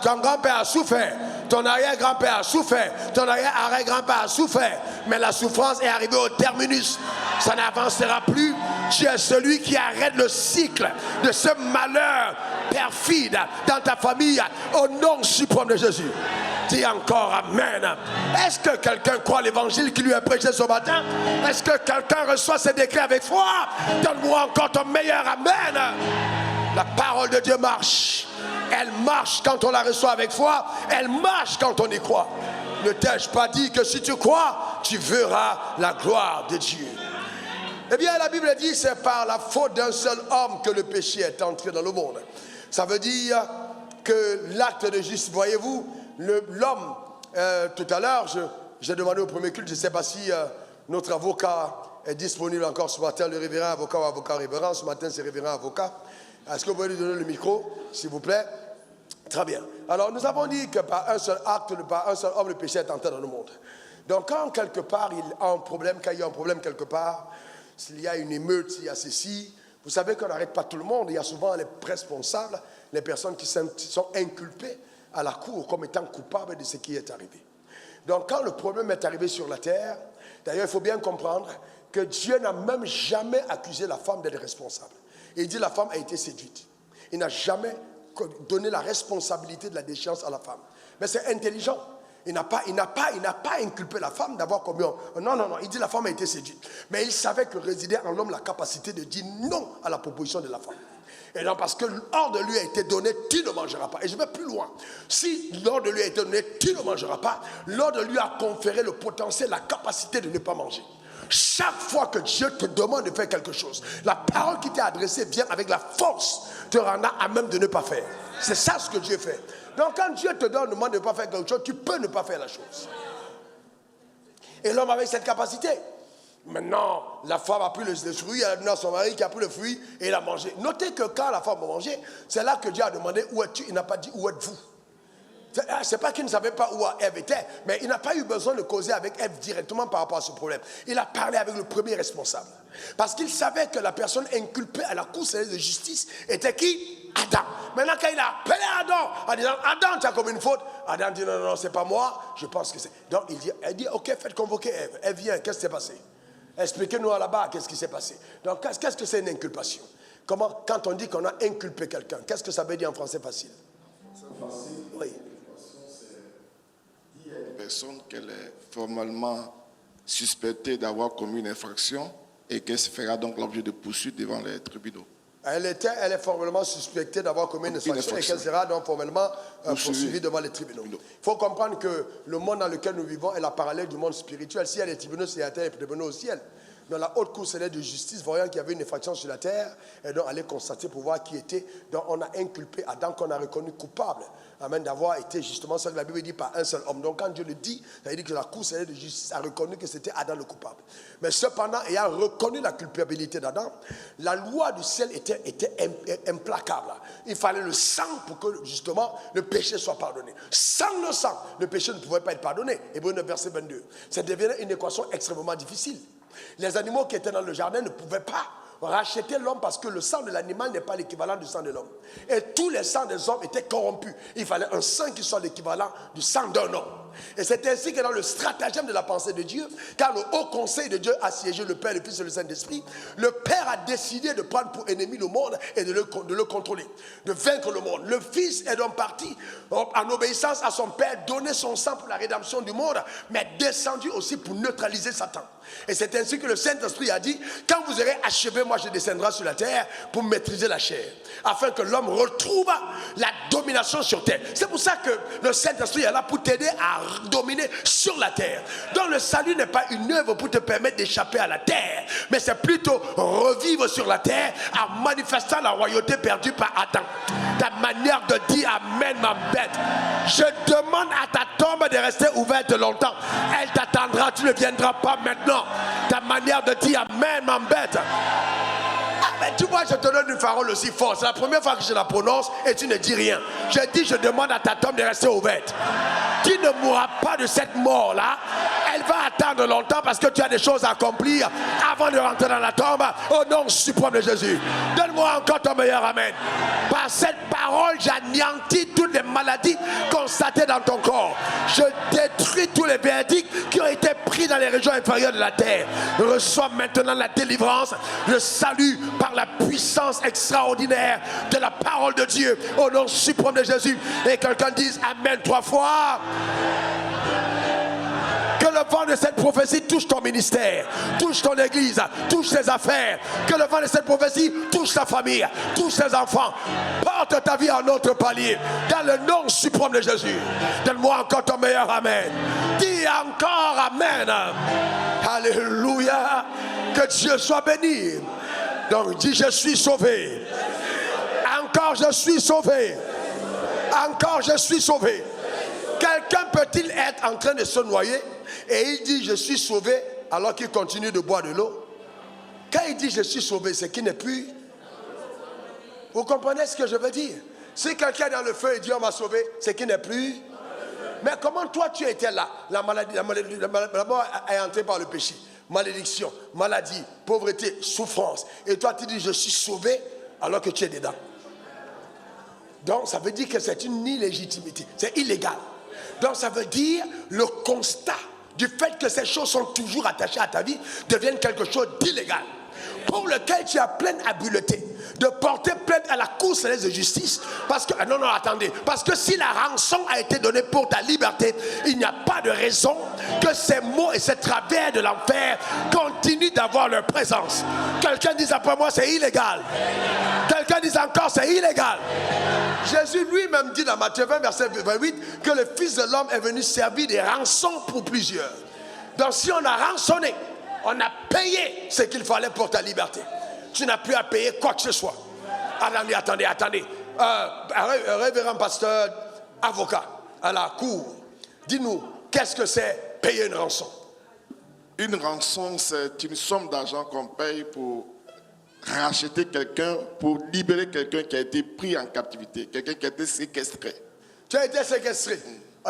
ton grand-père a souffert, ton arrière-grand-père a souffert, ton arrière-arrière-grand-père a souffert, mais la souffrance est arrivée au terminus. Ça n'avancera plus. Tu es celui qui arrête le cycle de ce malheur perfide dans ta famille au nom suprême de Jésus. Dis encore amen. Est-ce que quelqu'un croit l'évangile qui lui a prêché ce matin? Est-ce que quelqu'un reçoit ces décrets avec foi? Donne-moi encore ton meilleur amen. La parole de Dieu marche. Elle marche quand on la reçoit avec foi. Elle marche quand on y croit. Ne t'ai-je pas dit que si tu crois, tu verras la gloire de Dieu? Eh bien, la Bible dit c'est par la faute d'un seul homme que le péché est entré dans le monde. Ça veut dire que l'acte de justice, voyez-vous, l'homme, tout à l'heure, j'ai demandé au premier culte, je ne sais pas si notre avocat est disponible encore ce matin, le révérend avocat ou avocat révérend. Ce matin, c'est révérend avocat. Est-ce que vous pouvez lui donner le micro, s'il vous plaît? Très bien. Alors, nous avons dit que par un seul acte, par un seul homme, le péché est entré dans le monde. Donc, quand quelque part, il y a un problème, quand il y a un problème quelque part, s'il y a une émeute, s'il y a ceci, vous savez qu'on n'arrête pas tout le monde. Il y a souvent les responsables, les personnes qui sont inculpées à la cour comme étant coupables de ce qui est arrivé. Donc, quand le problème est arrivé sur la terre, d'ailleurs, il faut bien comprendre que Dieu n'a même jamais accusé la femme d'être responsable. Il dit que la femme a été séduite. Il n'a jamais donné la responsabilité de la déchéance à la femme. Mais c'est intelligent. Il n'a pas inculpé la femme d'avoir commis un... Non, il dit que la femme a été séduite. Mais il savait que résidait en l'homme la capacité de dire non à la proposition de la femme. Et non, parce que l'ordre de lui a été donné, tu ne mangeras pas. Et je vais plus loin. Si l'ordre de lui a été donné, tu ne mangeras pas, l'ordre lui a conféré le potentiel, la capacité de ne pas manger. Chaque fois que Dieu te demande de faire quelque chose, la parole qui t'est adressée vient avec la force, te rendant à même de ne pas faire. C'est ça ce que Dieu fait. Donc quand Dieu te demande de ne pas faire quelque chose, tu peux ne pas faire la chose. Et l'homme avait cette capacité. Maintenant, la femme a pris le fruit, elle a donné à son mari qui a pris le fruit et il a mangé. Notez que quand la femme a mangé, c'est là que Dieu a demandé où es-tu, il n'a pas dit où êtes-vous. C'est pas qu'il ne savait pas où Ève était, mais il n'a pas eu besoin de causer avec Ève directement par rapport à ce problème. Il a parlé avec le premier responsable. Parce qu'il savait que la personne inculpée à la cour céleste de justice était qui? Adam. Maintenant, quand il a appelé Adam, en disant Adam, tu as commis une faute, Adam dit non, c'est pas moi, je pense que c'est. Donc elle dit ok, faites convoquer Ève. Elle vient, qu'est-ce qui s'est passé? Expliquez-nous là-bas qu'est-ce qui s'est passé. Donc, qu'est-ce que c'est une inculpation? Comment, quand on dit qu'on a inculpé quelqu'un, qu'est-ce que ça veut dire en français facile? Oui. Personne qu'elle est formellement suspectée d'avoir commis une infraction et qu'elle se fera donc l'objet de poursuites devant les tribunaux. Elle est formellement suspectée d'avoir commis une infraction et qu'elle sera donc formellement poursuivie devant les tribunaux. Il faut comprendre que le monde dans lequel nous vivons est la parallèle du monde spirituel. S'il y a des tribunaux sur la terre, il y a des tribunaux au ciel. Dans la haute cour céleste de justice, voyant qu'il y avait une infraction sur la terre, et donc aller constater pour voir qui était. Donc on a inculpé Adam qu'on a reconnu coupable. Amen, d'avoir été justement, ça que la Bible dit, par un seul homme. Donc quand Dieu le dit, ça veut dire que la cour céleste de justice a reconnu que c'était Adam le coupable. Mais cependant, ayant reconnu la culpabilité d'Adam, la loi du ciel était implacable. Il fallait le sang pour que justement le péché soit pardonné. Sans le sang, le péché ne pouvait pas être pardonné. Hébreux 9, verset 22. Ça devenait une équation extrêmement difficile. Les animaux qui étaient dans le jardin ne pouvaient pas racheter l'homme parce que le sang de l'animal n'est pas l'équivalent du sang de l'homme. Et tous les sangs des hommes étaient corrompus. Il fallait un sang qui soit l'équivalent du sang d'un homme. Et c'est ainsi que dans le stratagème de la pensée de Dieu, quand le haut conseil de Dieu a siégé le Père, le Fils et le Saint-Esprit, le Père a décidé de prendre pour ennemi le monde et de le contrôler, de vaincre le monde. Le Fils est donc parti en obéissance à son Père, donner son sang pour la rédemption du monde, mais descendu aussi pour neutraliser Satan. Et c'est ainsi que le Saint-Esprit a dit, quand vous aurez achevé, moi je descendrai sur la terre pour maîtriser la chair, afin que l'homme retrouve la domination sur terre. C'est pour ça que le Saint-Esprit est là pour t'aider à dominer sur la terre. Donc le salut n'est pas une œuvre pour te permettre d'échapper à la terre, mais c'est plutôt revivre sur la terre en manifestant la royauté perdue par Adam. Ta manière de dire amen m'embête. Je demande à ta tombe de rester ouverte longtemps. Elle t'attendra, tu ne viendras pas maintenant. Ta manière de dire amen m'embête. Mais tu vois, je te donne une parole aussi forte. C'est la première fois que je la prononce et tu ne dis rien. Je dis, je demande à ta tombe de rester ouverte. Tu ne mourras pas de cette mort-là. Elle va attendre longtemps parce que tu as des choses à accomplir avant de rentrer dans la tombe. Au nom suprême de Jésus. Donne-moi encore ton meilleur amen. Par cette parole, j'anéantis toutes les maladies constatées dans ton corps. Je détruis tous les verdicts qui ont été pris dans les régions inférieures de la terre. Reçois maintenant la délivrance, le salut par la puissance extraordinaire de la parole de Dieu au nom suprême de Jésus. Et quelqu'un dise amen 3 fois. Que le vent de cette prophétie touche ton ministère, touche ton église, touche tes affaires. Que le vent de cette prophétie touche ta famille, touche tes enfants. Porte ta vie à un autre palier. Dans le nom suprême de Jésus. Donne-moi encore ton meilleur amen. Dis encore amen. Alléluia. Que Dieu soit béni. Donc dis je suis sauvé. Encore je suis sauvé. Encore je suis sauvé. Quelqu'un peut-il être en train de se noyer et il dit je suis sauvé alors qu'il continue de boire de l'eau? Quand il dit je suis sauvé, c'est qu'il n'est plus. Vous comprenez ce que je veux dire? Si quelqu'un est dans le feu et dit on m'a sauvé, c'est qu'il n'est plus. Mais comment toi tu étais là? La mort est entrée par le péché. Malédiction, maladie, pauvreté, souffrance. Et toi tu dis je suis sauvé alors que tu es dedans. Donc ça veut dire que c'est une illégitimité. C'est illégal. Donc ça veut dire le constat du fait que ces choses sont toujours attachées à ta vie deviennent quelque chose d'illégal. Pour lequel tu as pleine habileté de porter plainte à la cour céleste de justice. Parce que, non, attendez. Parce que si la rançon a été donnée pour ta liberté, il n'y a pas de raison que ces mots et ces travers de l'enfer continuent d'avoir leur présence. Quelqu'un dit après moi, c'est illégal. Quelqu'un dit encore, c'est illégal. Jésus lui-même dit dans Matthieu 20, verset 28, que le Fils de l'homme est venu servir des rançons pour plusieurs. Donc si on a rançonné, on a payé ce qu'il fallait pour ta liberté. Tu n'as plus à payer quoi que ce soit. Attendez. Révérend pasteur, avocat, à la cour, dis-nous, qu'est-ce que c'est payer une rançon? Une rançon, c'est une somme d'argent qu'on paye pour racheter quelqu'un, pour libérer quelqu'un qui a été pris en captivité, quelqu'un qui a été séquestré. Tu as été séquestré,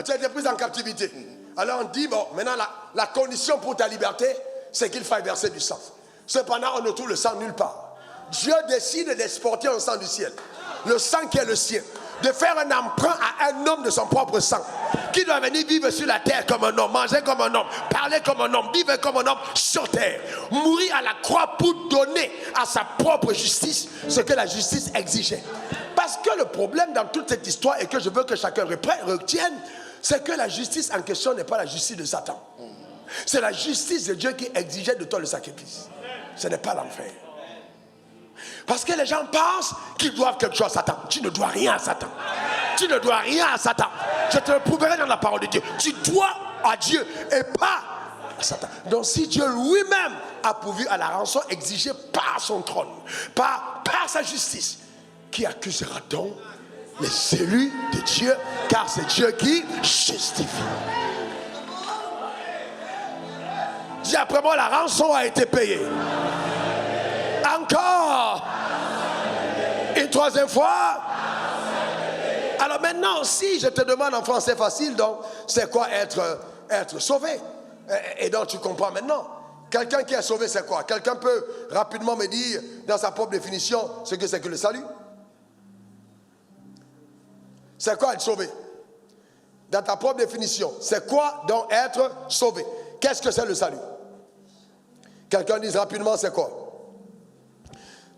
tu as été pris en captivité. Alors on dit, bon, maintenant la condition pour ta liberté, c'est qu'il faille verser du sang. Cependant, on ne trouve le sang nulle part. Dieu décide d'exporter un sang du ciel. Le sang qui est le sien. De faire un emprunt à un homme de son propre sang. Qui doit venir vivre sur la terre comme un homme, manger comme un homme, parler comme un homme, vivre comme un homme sur terre. Mourir à la croix pour donner à sa propre justice ce que la justice exigeait. Parce que le problème dans toute cette histoire, et que je veux que chacun retienne, c'est que la justice en question n'est pas la justice de Satan. C'est la justice de Dieu qui exigeait de toi le sacrifice. Ce n'est pas l'enfer. Parce que les gens pensent qu'ils doivent quelque chose à Satan. Tu ne dois rien à Satan. Tu ne dois rien à Satan. Je te le prouverai dans la parole de Dieu. Tu dois à Dieu et pas à Satan. Donc si Dieu lui-même a pourvu à la rançon exigée par son trône, par sa justice, qui accusera donc les élus de Dieu, car c'est Dieu qui justifie. Dis après moi, la rançon a été payée. Encore. Une troisième fois. Alors maintenant, si je te demande en français facile, donc, c'est quoi être sauvé? Et donc tu comprends maintenant. Quelqu'un qui est sauvé, c'est quoi? Quelqu'un peut rapidement me dire, dans sa propre définition, ce que c'est que le salut? C'est quoi être sauvé? Dans ta propre définition, c'est quoi donc être sauvé? Qu'est-ce que c'est le salut? Quelqu'un dise rapidement, c'est quoi?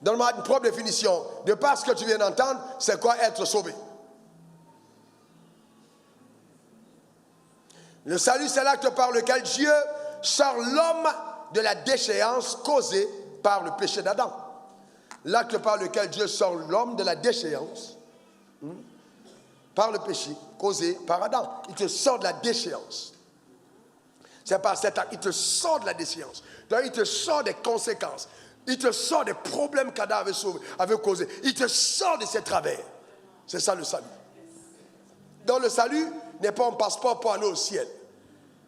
Dans ma propre définition, de par ce que tu viens d'entendre, c'est quoi être sauvé? Le salut, c'est l'acte par lequel Dieu sort l'homme de la déchéance causée par le péché d'Adam. L'acte par lequel Dieu sort l'homme de la déchéance par le péché causé par Adam. Il te sort de la déchéance. C'est par cet acte, il te sort de la déchéance. Donc il te sort des conséquences. Il te sort des problèmes qu'Adam avait causés. Il te sort de ses travers. C'est ça le salut. Donc le salut n'est pas un passeport pour aller au ciel.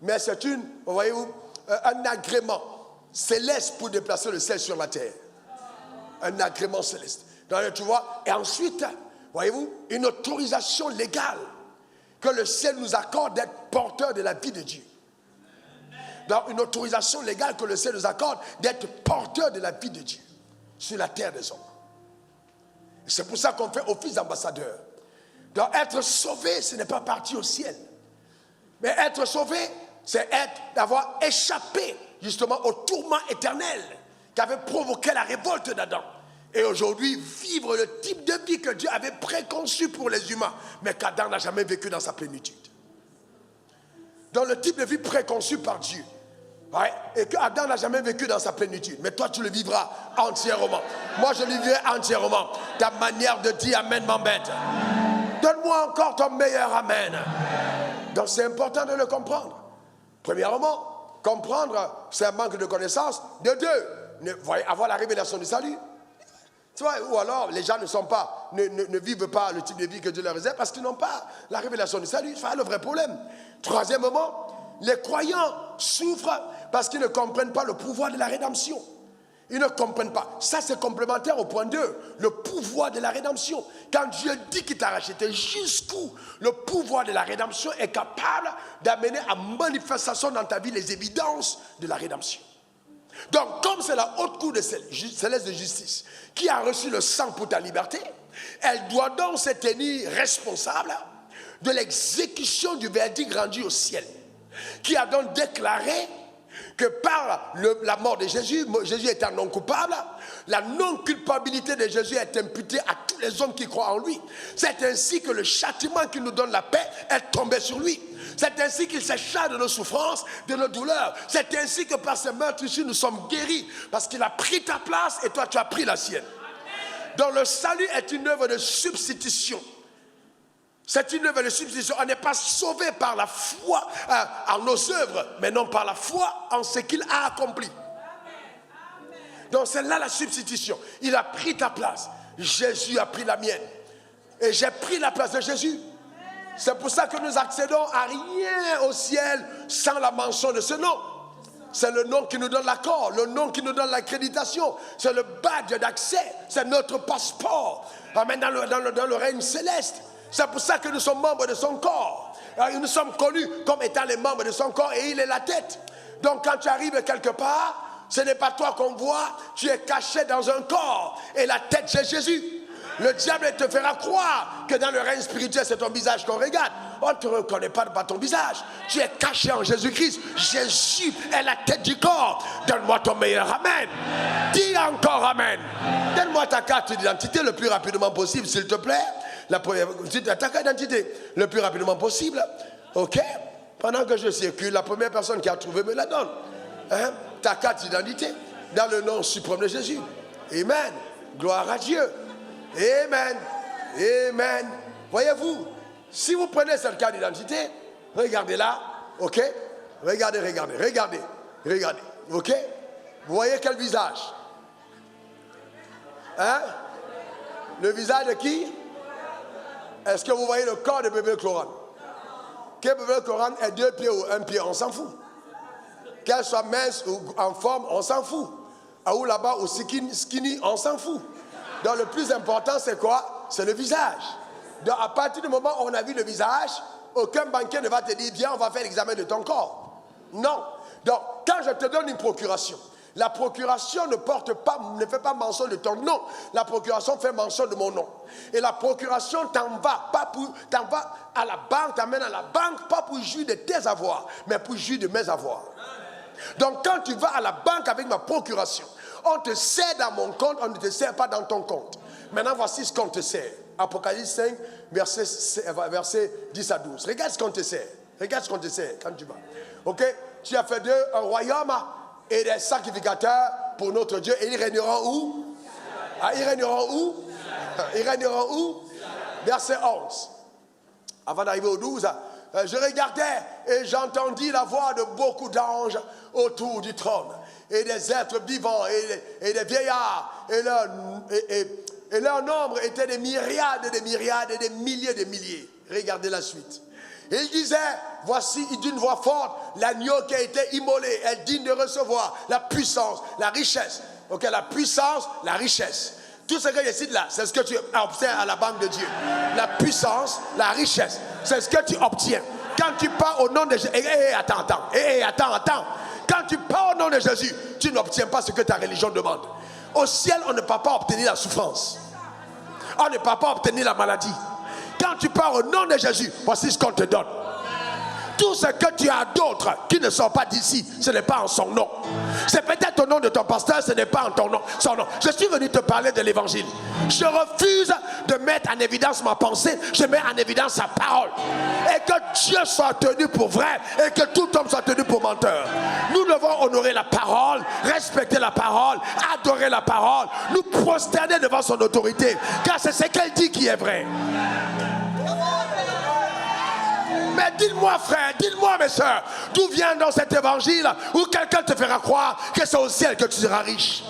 Mais c'est voyez-vous, un agrément céleste pour déplacer le ciel sur la terre. Un agrément céleste. Donc tu vois, et ensuite, voyez-vous, une autorisation légale que le ciel nous accorde d'être porteur de la vie de Dieu. Donc une autorisation légale que le ciel nous accorde d'être porteur de la vie de Dieu sur la terre des hommes. C'est pour ça qu'on fait office d'ambassadeur. Donc être sauvé, ce n'est pas partir au ciel. Mais être sauvé, c'est d'avoir échappé justement au tourment éternel qui avait provoqué la révolte d'Adam. Et aujourd'hui, vivre le type de vie que Dieu avait préconçu pour les humains, mais qu'Adam n'a jamais vécu dans sa plénitude. Dans le type de vie préconçu par Dieu. Ouais, et qu'Adam n'a jamais vécu dans sa plénitude. Mais toi, tu le vivras entièrement. Moi, je le vivrai entièrement. Ta manière de dire Amen m'embête. Donne-moi encore ton meilleur Amen. Donc, c'est important de le comprendre. Premièrement, comprendre, c'est un manque de connaissance. De deux, avoir la révélation du salut. Tu vois, ou alors les gens ne vivent pas le type de vie que Dieu leur réserve parce qu'ils n'ont pas la révélation du salut. C'est le vrai problème. Troisièmement, les croyants souffrent parce qu'ils ne comprennent pas le pouvoir de la rédemption. Ils ne comprennent pas. Ça, c'est complémentaire au point 2. Le pouvoir de la rédemption. Quand Dieu dit qu'il t'a racheté, jusqu'où le pouvoir de la rédemption est capable d'amener à manifestation dans ta vie les évidences de la rédemption. Donc, comme c'est la haute cour céleste de justice qui a reçu le sang pour ta liberté, elle doit donc se tenir responsable de l'exécution du verdict rendu au ciel, qui a donc déclaré que par la mort de Jésus, Jésus étant non coupable, la non-culpabilité de Jésus est imputée à tous les hommes qui croient en lui. C'est ainsi que le châtiment qui nous donne la paix est tombé sur lui. C'est ainsi qu'il s'est chargé de nos souffrances, de nos douleurs. C'est ainsi que par ses meurtres ici, nous sommes guéris. Parce qu'il a pris ta place et toi, tu as pris la sienne. Donc le salut est une œuvre de substitution. C'est une œuvre de substitution. On n'est pas sauvé par la foi en nos œuvres, mais non par la foi en ce qu'il a accompli. Donc c'est là la substitution. Il a pris ta place. Jésus a pris la mienne. Et j'ai pris la place de Jésus. C'est pour ça que nous accédons à rien au ciel sans la mention de ce nom. C'est le nom qui nous donne l'accord, le nom qui nous donne l'accréditation. C'est le badge d'accès, c'est notre passeport. Amen, dans le règne céleste. C'est pour ça que nous sommes membres de son corps. Nous sommes connus comme étant les membres de son corps et il est la tête. Donc quand tu arrives quelque part, ce n'est pas toi qu'on voit, tu es caché dans un corps. Et la tête, c'est Jésus. Le diable te fera croire que dans le règne spirituel, c'est ton visage qu'on regarde. On ne te reconnaît pas par ton visage. Tu es caché en Jésus-Christ. Jésus est la tête du corps. Donne-moi ton meilleur amen. Dis encore amen. Donne-moi ta carte d'identité le plus rapidement possible, s'il te plaît. Ta carte d'identité le plus rapidement possible. Ok? Pendant que je circule, la première personne qui a trouvé me la donne. Hein? Ta carte d'identité dans le nom suprême de Jésus. Amen. Gloire à Dieu. Amen. Amen. Voyez-vous, si vous prenez cette carte d'identité, regardez là, ok? Regardez. Ok? Vous voyez quel visage? Hein? Le visage de qui? Est-ce que vous voyez le corps de bébé Chlorane? Que bébé Chlorane ait 2 pieds ou 1 pied, on s'en fout. Qu'elle soit mince ou en forme, on s'en fout. Ou là-bas, ou skinny, on s'en fout. Donc le plus important, c'est quoi? C'est le visage. Donc à partir du moment où on a vu le visage, aucun banquier ne va te dire, viens, on va faire l'examen de ton corps. Non. Donc quand je te donne une procuration, la procuration ne fait pas mention de ton nom. La procuration fait mention de mon nom. Et la procuration t'envoie à la banque, t'amène à la banque, pas pour jouir de tes avoirs, mais pour jouir de mes avoirs. Donc quand tu vas à la banque avec ma procuration, on te sert dans mon compte, on ne te sert pas dans ton compte. Maintenant, voici ce qu'on te sert. Apocalypse 5, verset 10 à 12. Regarde ce qu'on te sert. Regarde ce qu'on te sert quand tu vas. Ok? Tu as fait d'eux un royaume et des sacrificateurs pour notre Dieu. Et ils régneront où? Ils régneront où? Ils régneront où? Verset 11. Avant d'arriver au 12, je regardais et j'entendis la voix de beaucoup d'anges autour du trône. Et des êtres vivants et des vieillards. Et leur nombre était des myriades et des myriades et des milliers de milliers. Regardez la suite. Il disait, voici d'une voix forte, l'agneau qui a été immolé est digne de recevoir la puissance, la richesse. Ok, la puissance, la richesse. Tout ce que je cite là, c'est ce que tu obtiens à la banque de Dieu. La puissance, la richesse, c'est ce que tu obtiens. Quand tu pars au nom de Jésus, attends. Quand tu pars au nom de Jésus, tu n'obtiens pas ce que ta religion demande. Au ciel, on ne peut pas obtenir la souffrance. On ne peut pas obtenir la maladie. Quand tu pars au nom de Jésus, voici ce qu'on te donne. Tout ce que tu as d'autres qui ne sont pas d'ici, ce n'est pas en son nom. C'est peut-être au nom de ton pasteur, ce n'est pas en ton nom, son nom. Je suis venu te parler de l'évangile. Je refuse de mettre en évidence ma pensée, je mets en évidence sa parole. Et que Dieu soit tenu pour vrai et que tout homme soit tenu pour menteur. Nous devons honorer la parole, respecter la parole, adorer la parole, nous prosterner devant son autorité, car c'est ce qu'elle dit qui est vrai. Mais dites-moi frère, dites-moi mes soeurs, d'où vient dans cet évangile où quelqu'un te fera croire que c'est au ciel que tu seras riche?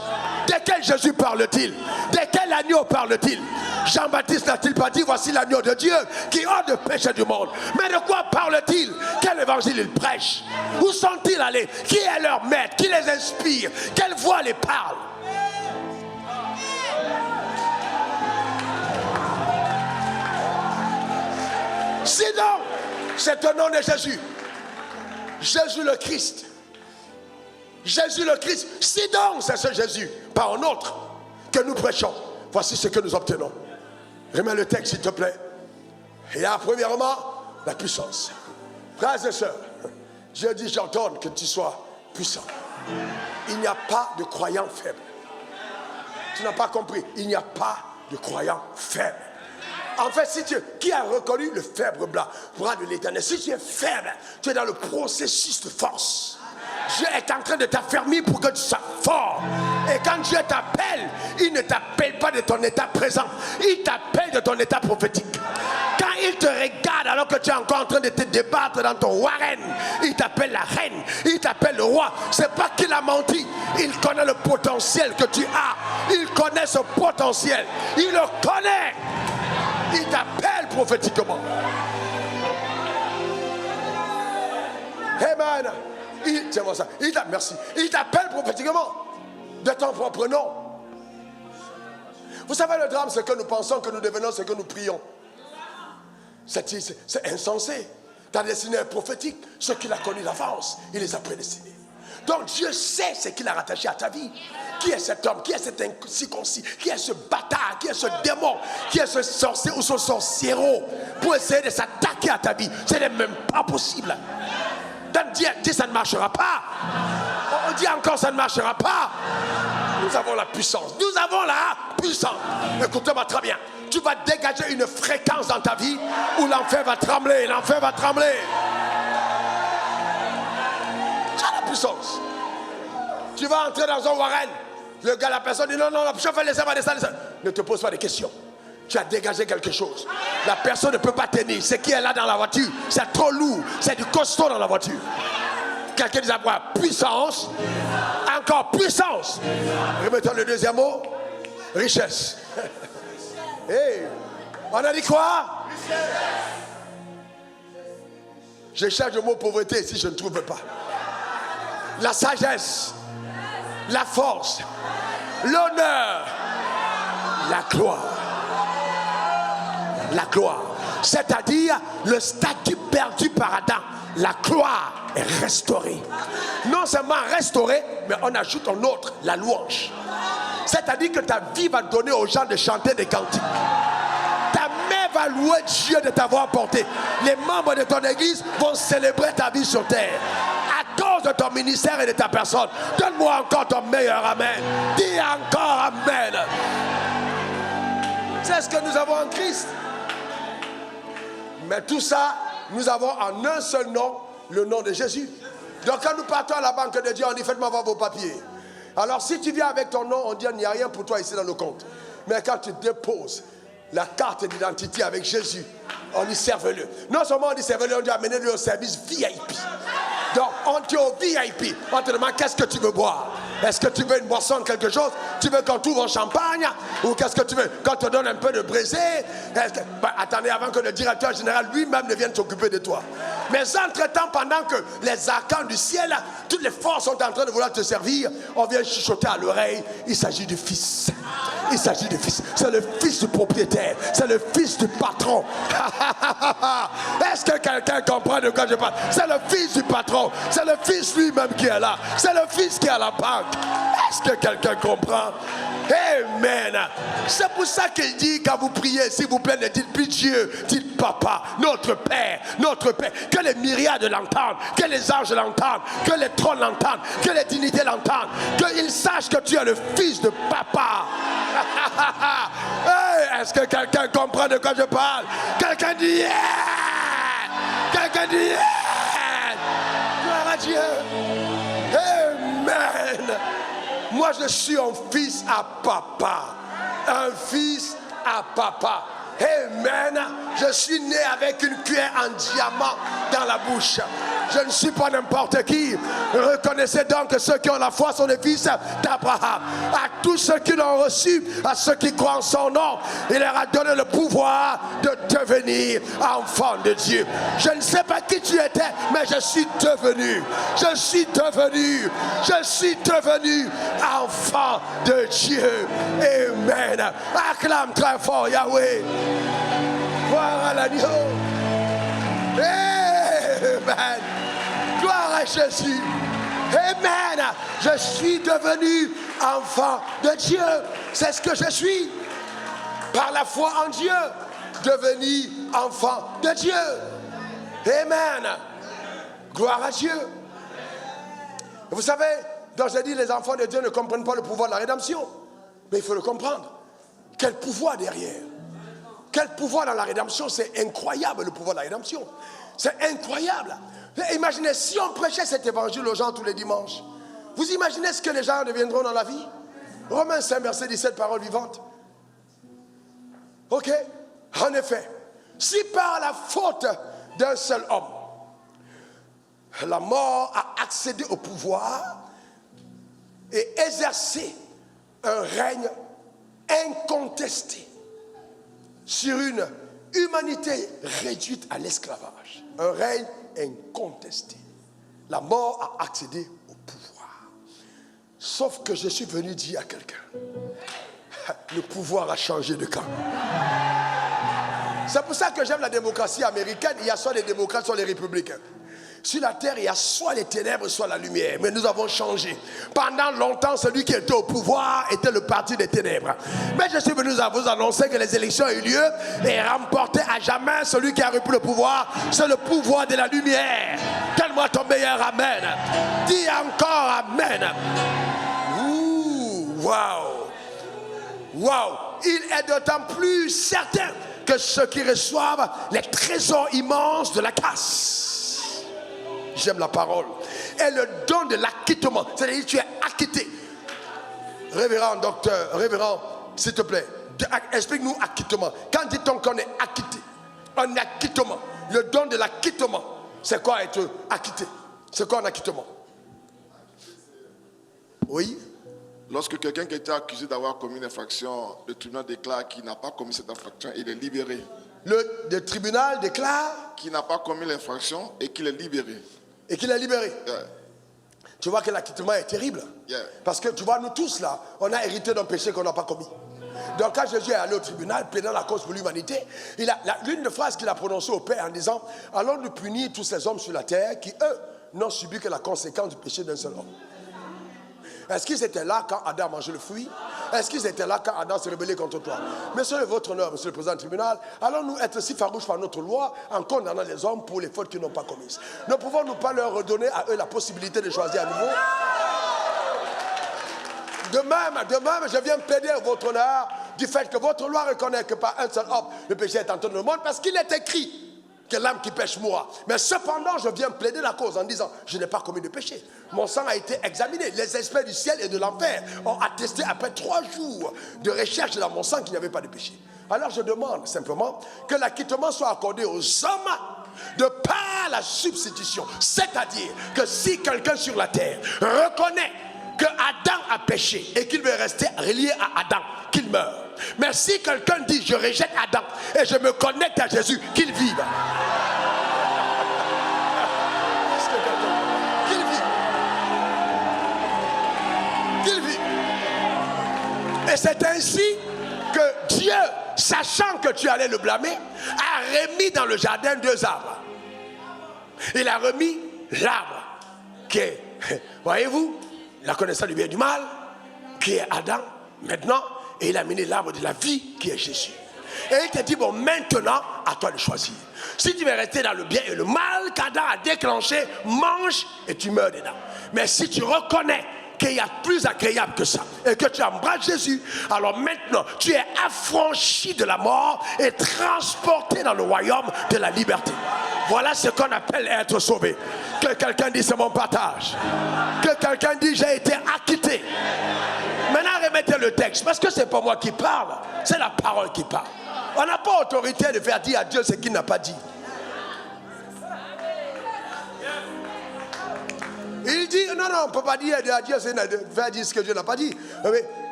De quel Jésus parle-t-il? De quel agneau parle-t-il? Jean-Baptiste n'a-t-il pas dit, voici l'agneau de Dieu qui ôte le péché du monde? Mais de quoi parle-t-il? Quel évangile il prêche? Où sont-ils allés? Qui est leur maître? Qui les inspire? Quelle voix les parle? Sinon, c'est au nom de Jésus. Jésus le Christ. Jésus le Christ. Si donc c'est ce Jésus, pas un autre, que nous prêchons, voici ce que nous obtenons. Remets le texte s'il te plaît. Il y a premièrement la puissance. Frères et sœurs, Dieu dit j'ordonne que tu sois puissant. Il n'y a pas de croyant faible. Tu n'as pas compris. Il n'y a pas de croyant faible. En fait, si qui a reconnu le faible blanc, bras de l'Éternel? Si tu es faible, tu es dans le processus de force. Dieu est en train de t'affermir pour que tu sois fort. Et quand Dieu t'appelle, il ne t'appelle pas de ton état présent, il t'appelle de ton état prophétique. Quand il te regarde alors que tu es encore en train de te débattre dans ton warren, il t'appelle la reine, il t'appelle le roi. C'est pas qu'il a menti, il connaît le potentiel que tu as. Il connaît ce potentiel, il le connaît. Il t'appelle prophétiquement. Amen. Merci. Il t'appelle prophétiquement de ton propre nom. Vous savez, le drame, c'est que nous pensons que nous devenons ce que nous prions. C'est insensé. Ta destinée est prophétique. Ceux qu'il a connus d'avance, il les a prédestinés. Donc Dieu sait ce qu'il a rattaché à ta vie. Qui est cet homme? Qui est cet incirconcis? Qui est ce bâtard? Qui est ce démon? Qui est ce sorcier ou ce sorciero pour essayer de s'attaquer à ta vie? Ce n'est même pas possible. Donc dis ça ne marchera pas. On dit encore ça ne marchera pas. Nous avons la puissance. Nous avons la puissance. Écoutez-moi très bien. Tu vas dégager une fréquence dans ta vie où l'enfer va trembler. L'enfer va trembler. Tu as la puissance. Tu vas entrer dans un warren. Le gars, la personne dit non, je vais laisser, descendre. Ne te pose pas de questions. Tu as dégagé quelque chose. La personne ne peut pas tenir. Ce qui est là dans la voiture, c'est trop lourd. C'est du costaud dans la voiture. Quelqu'un dit quoi? Puissance. Encore puissance. Remettons le deuxième mot. Richesse. Hey, on a dit quoi? Je cherche le mot pauvreté si je ne trouve pas. La sagesse, la force, l'honneur, la gloire. La gloire. C'est-à-dire le statut perdu par Adam. La gloire est restaurée. Non seulement restaurée, mais on ajoute un autre, la louange. C'est-à-dire que ta vie va donner aux gens de chanter des cantiques. Ta main va louer Dieu de t'avoir porté. Les membres de ton église vont célébrer ta vie sur terre. À cause de ton ministère et de ta personne. Donne-moi encore ton meilleur amen. Dis encore amen. C'est ce que nous avons en Christ. Mais tout ça, nous avons en un seul nom, le nom de Jésus. Donc quand nous partons à la banque de Dieu, on dit faites-moi voir vos papiers. Alors si tu viens avec ton nom, on dit il n'y a rien pour toi ici dans le compte. Mais quand tu déposes la carte d'identité avec Jésus, on dit serve-le. Non seulement on dit serve-le, on dit amenez-le au service VIP. Donc on dit au VIP, on te demande qu'est-ce que tu veux boire. Est-ce que tu veux une boisson, quelque chose? Tu veux qu'on t'ouvre un champagne? Ou qu'est-ce que tu veux? Qu'on te donne un peu de braisé? Attendez, avant que le directeur général lui-même ne vienne s'occuper de toi. Mais entre-temps, pendant que les arcans du ciel, toutes les forces sont en train de vouloir te servir, on vient chuchoter à l'oreille, il s'agit du Fils. Il s'agit du Fils. C'est le Fils du propriétaire. C'est le Fils du patron. Est-ce que quelqu'un comprend de quoi je parle? C'est le Fils du patron. C'est le Fils lui-même qui est là. C'est le Fils qui est à la banque. Est-ce que quelqu'un comprend? Amen. C'est pour ça qu'il dit quand vous priez, s'il vous plaît, ne dites plus Dieu, dites Papa, notre Père, notre Père. Que les myriades l'entendent, que les anges l'entendent, que les trônes l'entendent, que les dignités l'entendent, qu'ils sachent que tu es le Fils de Papa. Hey, est-ce que quelqu'un comprend de quoi je parle? Quelqu'un dit yeah! Quelqu'un dit yeah! Gloire à Dieu. Amen. Moi je suis un fils à papa. Un fils à papa. Amen. Je suis né avec une cuillère en diamant dans la bouche. Je ne suis pas n'importe qui. Reconnaissez donc que ceux qui ont la foi sont les fils d'Abraham. À tous ceux qui l'ont reçu, à ceux qui croient en son nom, il leur a donné le pouvoir de devenir enfants de Dieu. Je ne sais pas qui tu étais, mais je suis devenu enfant de Dieu. Amen. Acclame très fort Yahweh. Gloire à l'agneau. Amen. Gloire à Jésus. Amen. Je suis devenu enfant de Dieu. C'est ce que je suis. Par la foi en Dieu, devenu enfant de Dieu. Amen. Gloire à Dieu. Vous savez, donc j'ai dit, les enfants de Dieu ne comprennent pas le pouvoir de la rédemption. Mais il faut le comprendre. Quel pouvoir derrière? Quel pouvoir dans la rédemption? C'est incroyable, le pouvoir de la rédemption. C'est incroyable. Imaginez, si on prêchait cet évangile aux gens tous les dimanches, vous imaginez ce que les gens deviendront dans la vie? Romains 5, verset 17, paroles vivantes. Ok? En effet, si par la faute d'un seul homme, la mort a accédé au pouvoir et exercé un règne incontesté sur une humanité réduite à l'esclavage. Un règne incontesté. La mort a accédé au pouvoir. Sauf que je suis venu dire à quelqu'un, le pouvoir a changé de camp. C'est pour ça que j'aime la démocratie américaine. Il y a soit les démocrates, soit les républicains. Sur la terre, il y a soit les ténèbres, soit la lumière. Mais nous avons changé. Pendant longtemps, celui qui était au pouvoir était le parti des ténèbres. Mais je suis venu à vous annoncer que les élections ont eu lieu et remporté à jamais celui qui a repris le pouvoir. C'est le pouvoir de la lumière. Donne-moi ton meilleur amen. Dis encore amen. Ouh, waouh. Waouh. Il est d'autant plus certain que ceux qui reçoivent les trésors immenses de la casse. J'aime la parole. Et le don de l'acquittement. C'est-à-dire que tu es acquitté. Révérend, docteur, révérend, s'il te plaît, explique-nous acquittement. Quand dit-on qu'on est acquitté? Un acquittement. Le don de l'acquittement. C'est quoi être acquitté? C'est quoi un acquittement? Oui? Lorsque quelqu'un qui a été accusé d'avoir commis une infraction, le tribunal déclare qu'il n'a pas commis cette infraction, il est libéré. Le tribunal déclare qu'il n'a pas commis l'infraction et qu'il est libéré. Et qu'il est libéré. Yeah. Tu vois que l'acquittement est terrible. Yeah. Parce que tu vois, nous tous là, on a hérité d'un péché qu'on n'a pas commis. Donc quand Jésus est allé au tribunal, plaidant la cause pour l'humanité, l'une des phrases qu'il a prononcées au Père en disant, allons nous punir tous ces hommes sur la terre qui, eux, n'ont subi que la conséquence du péché d'un seul homme. Est-ce qu'ils étaient là quand Adam a mangé le fruit? Est-ce qu'ils étaient là quand Adam s'est rebellé contre toi? Monsieur votre honneur, monsieur le président du tribunal, allons-nous être si farouches par notre loi en condamnant les hommes pour les fautes qu'ils n'ont pas commises? Ne pouvons-nous pas leur redonner à eux la possibilité de choisir à nouveau? De même, je viens plaider votre honneur du fait que votre loi reconnaît que par un seul homme, le péché est entré dans le monde, parce qu'il est écrit que l'âme qui pêche mourra. Mais cependant, je viens plaider la cause en disant, je n'ai pas commis de péché. Mon sang a été examiné. Les experts du ciel et de l'enfer ont attesté après 3 jours de recherche dans mon sang qu'il n'y avait pas de péché. Alors je demande simplement que l'acquittement soit accordé aux hommes de par la substitution. C'est-à-dire que si quelqu'un sur la terre reconnaît que Adam a péché et qu'il veut rester relié à Adam, qu'il meure. Mais si quelqu'un dit je rejette Adam et je me connecte à Jésus, qu'il vive. Qu'il vive. Et c'est ainsi que Dieu, sachant que tu allais le blâmer, a remis dans le jardin 2 arbres. Il a remis l'arbre qui est, voyez-vous, la connaissance du bien et du mal, qui est Adam, maintenant, et il a mené l'arbre de la vie, qui est Jésus. Et il te dit, bon, maintenant, à toi de choisir. Si tu veux rester dans le bien et le mal qu'Adam a déclenché, mange et tu meurs dedans. Mais si tu reconnais qu'il y a plus agréable que ça, et que tu embrasses Jésus, alors maintenant, tu es affranchi de la mort et transporté dans le royaume de la liberté. Voilà ce qu'on appelle être sauvé. Que quelqu'un dise c'est mon partage. Que quelqu'un dise j'ai été acquitté. Maintenant remettez le texte, parce que c'est pas moi qui parle, c'est la parole qui parle. On n'a pas autorité de faire dire à Dieu ce qu'il n'a pas dit. Il dit, non, on ne peut pas dire à Dieu de faire dire ce que Dieu n'a pas dit.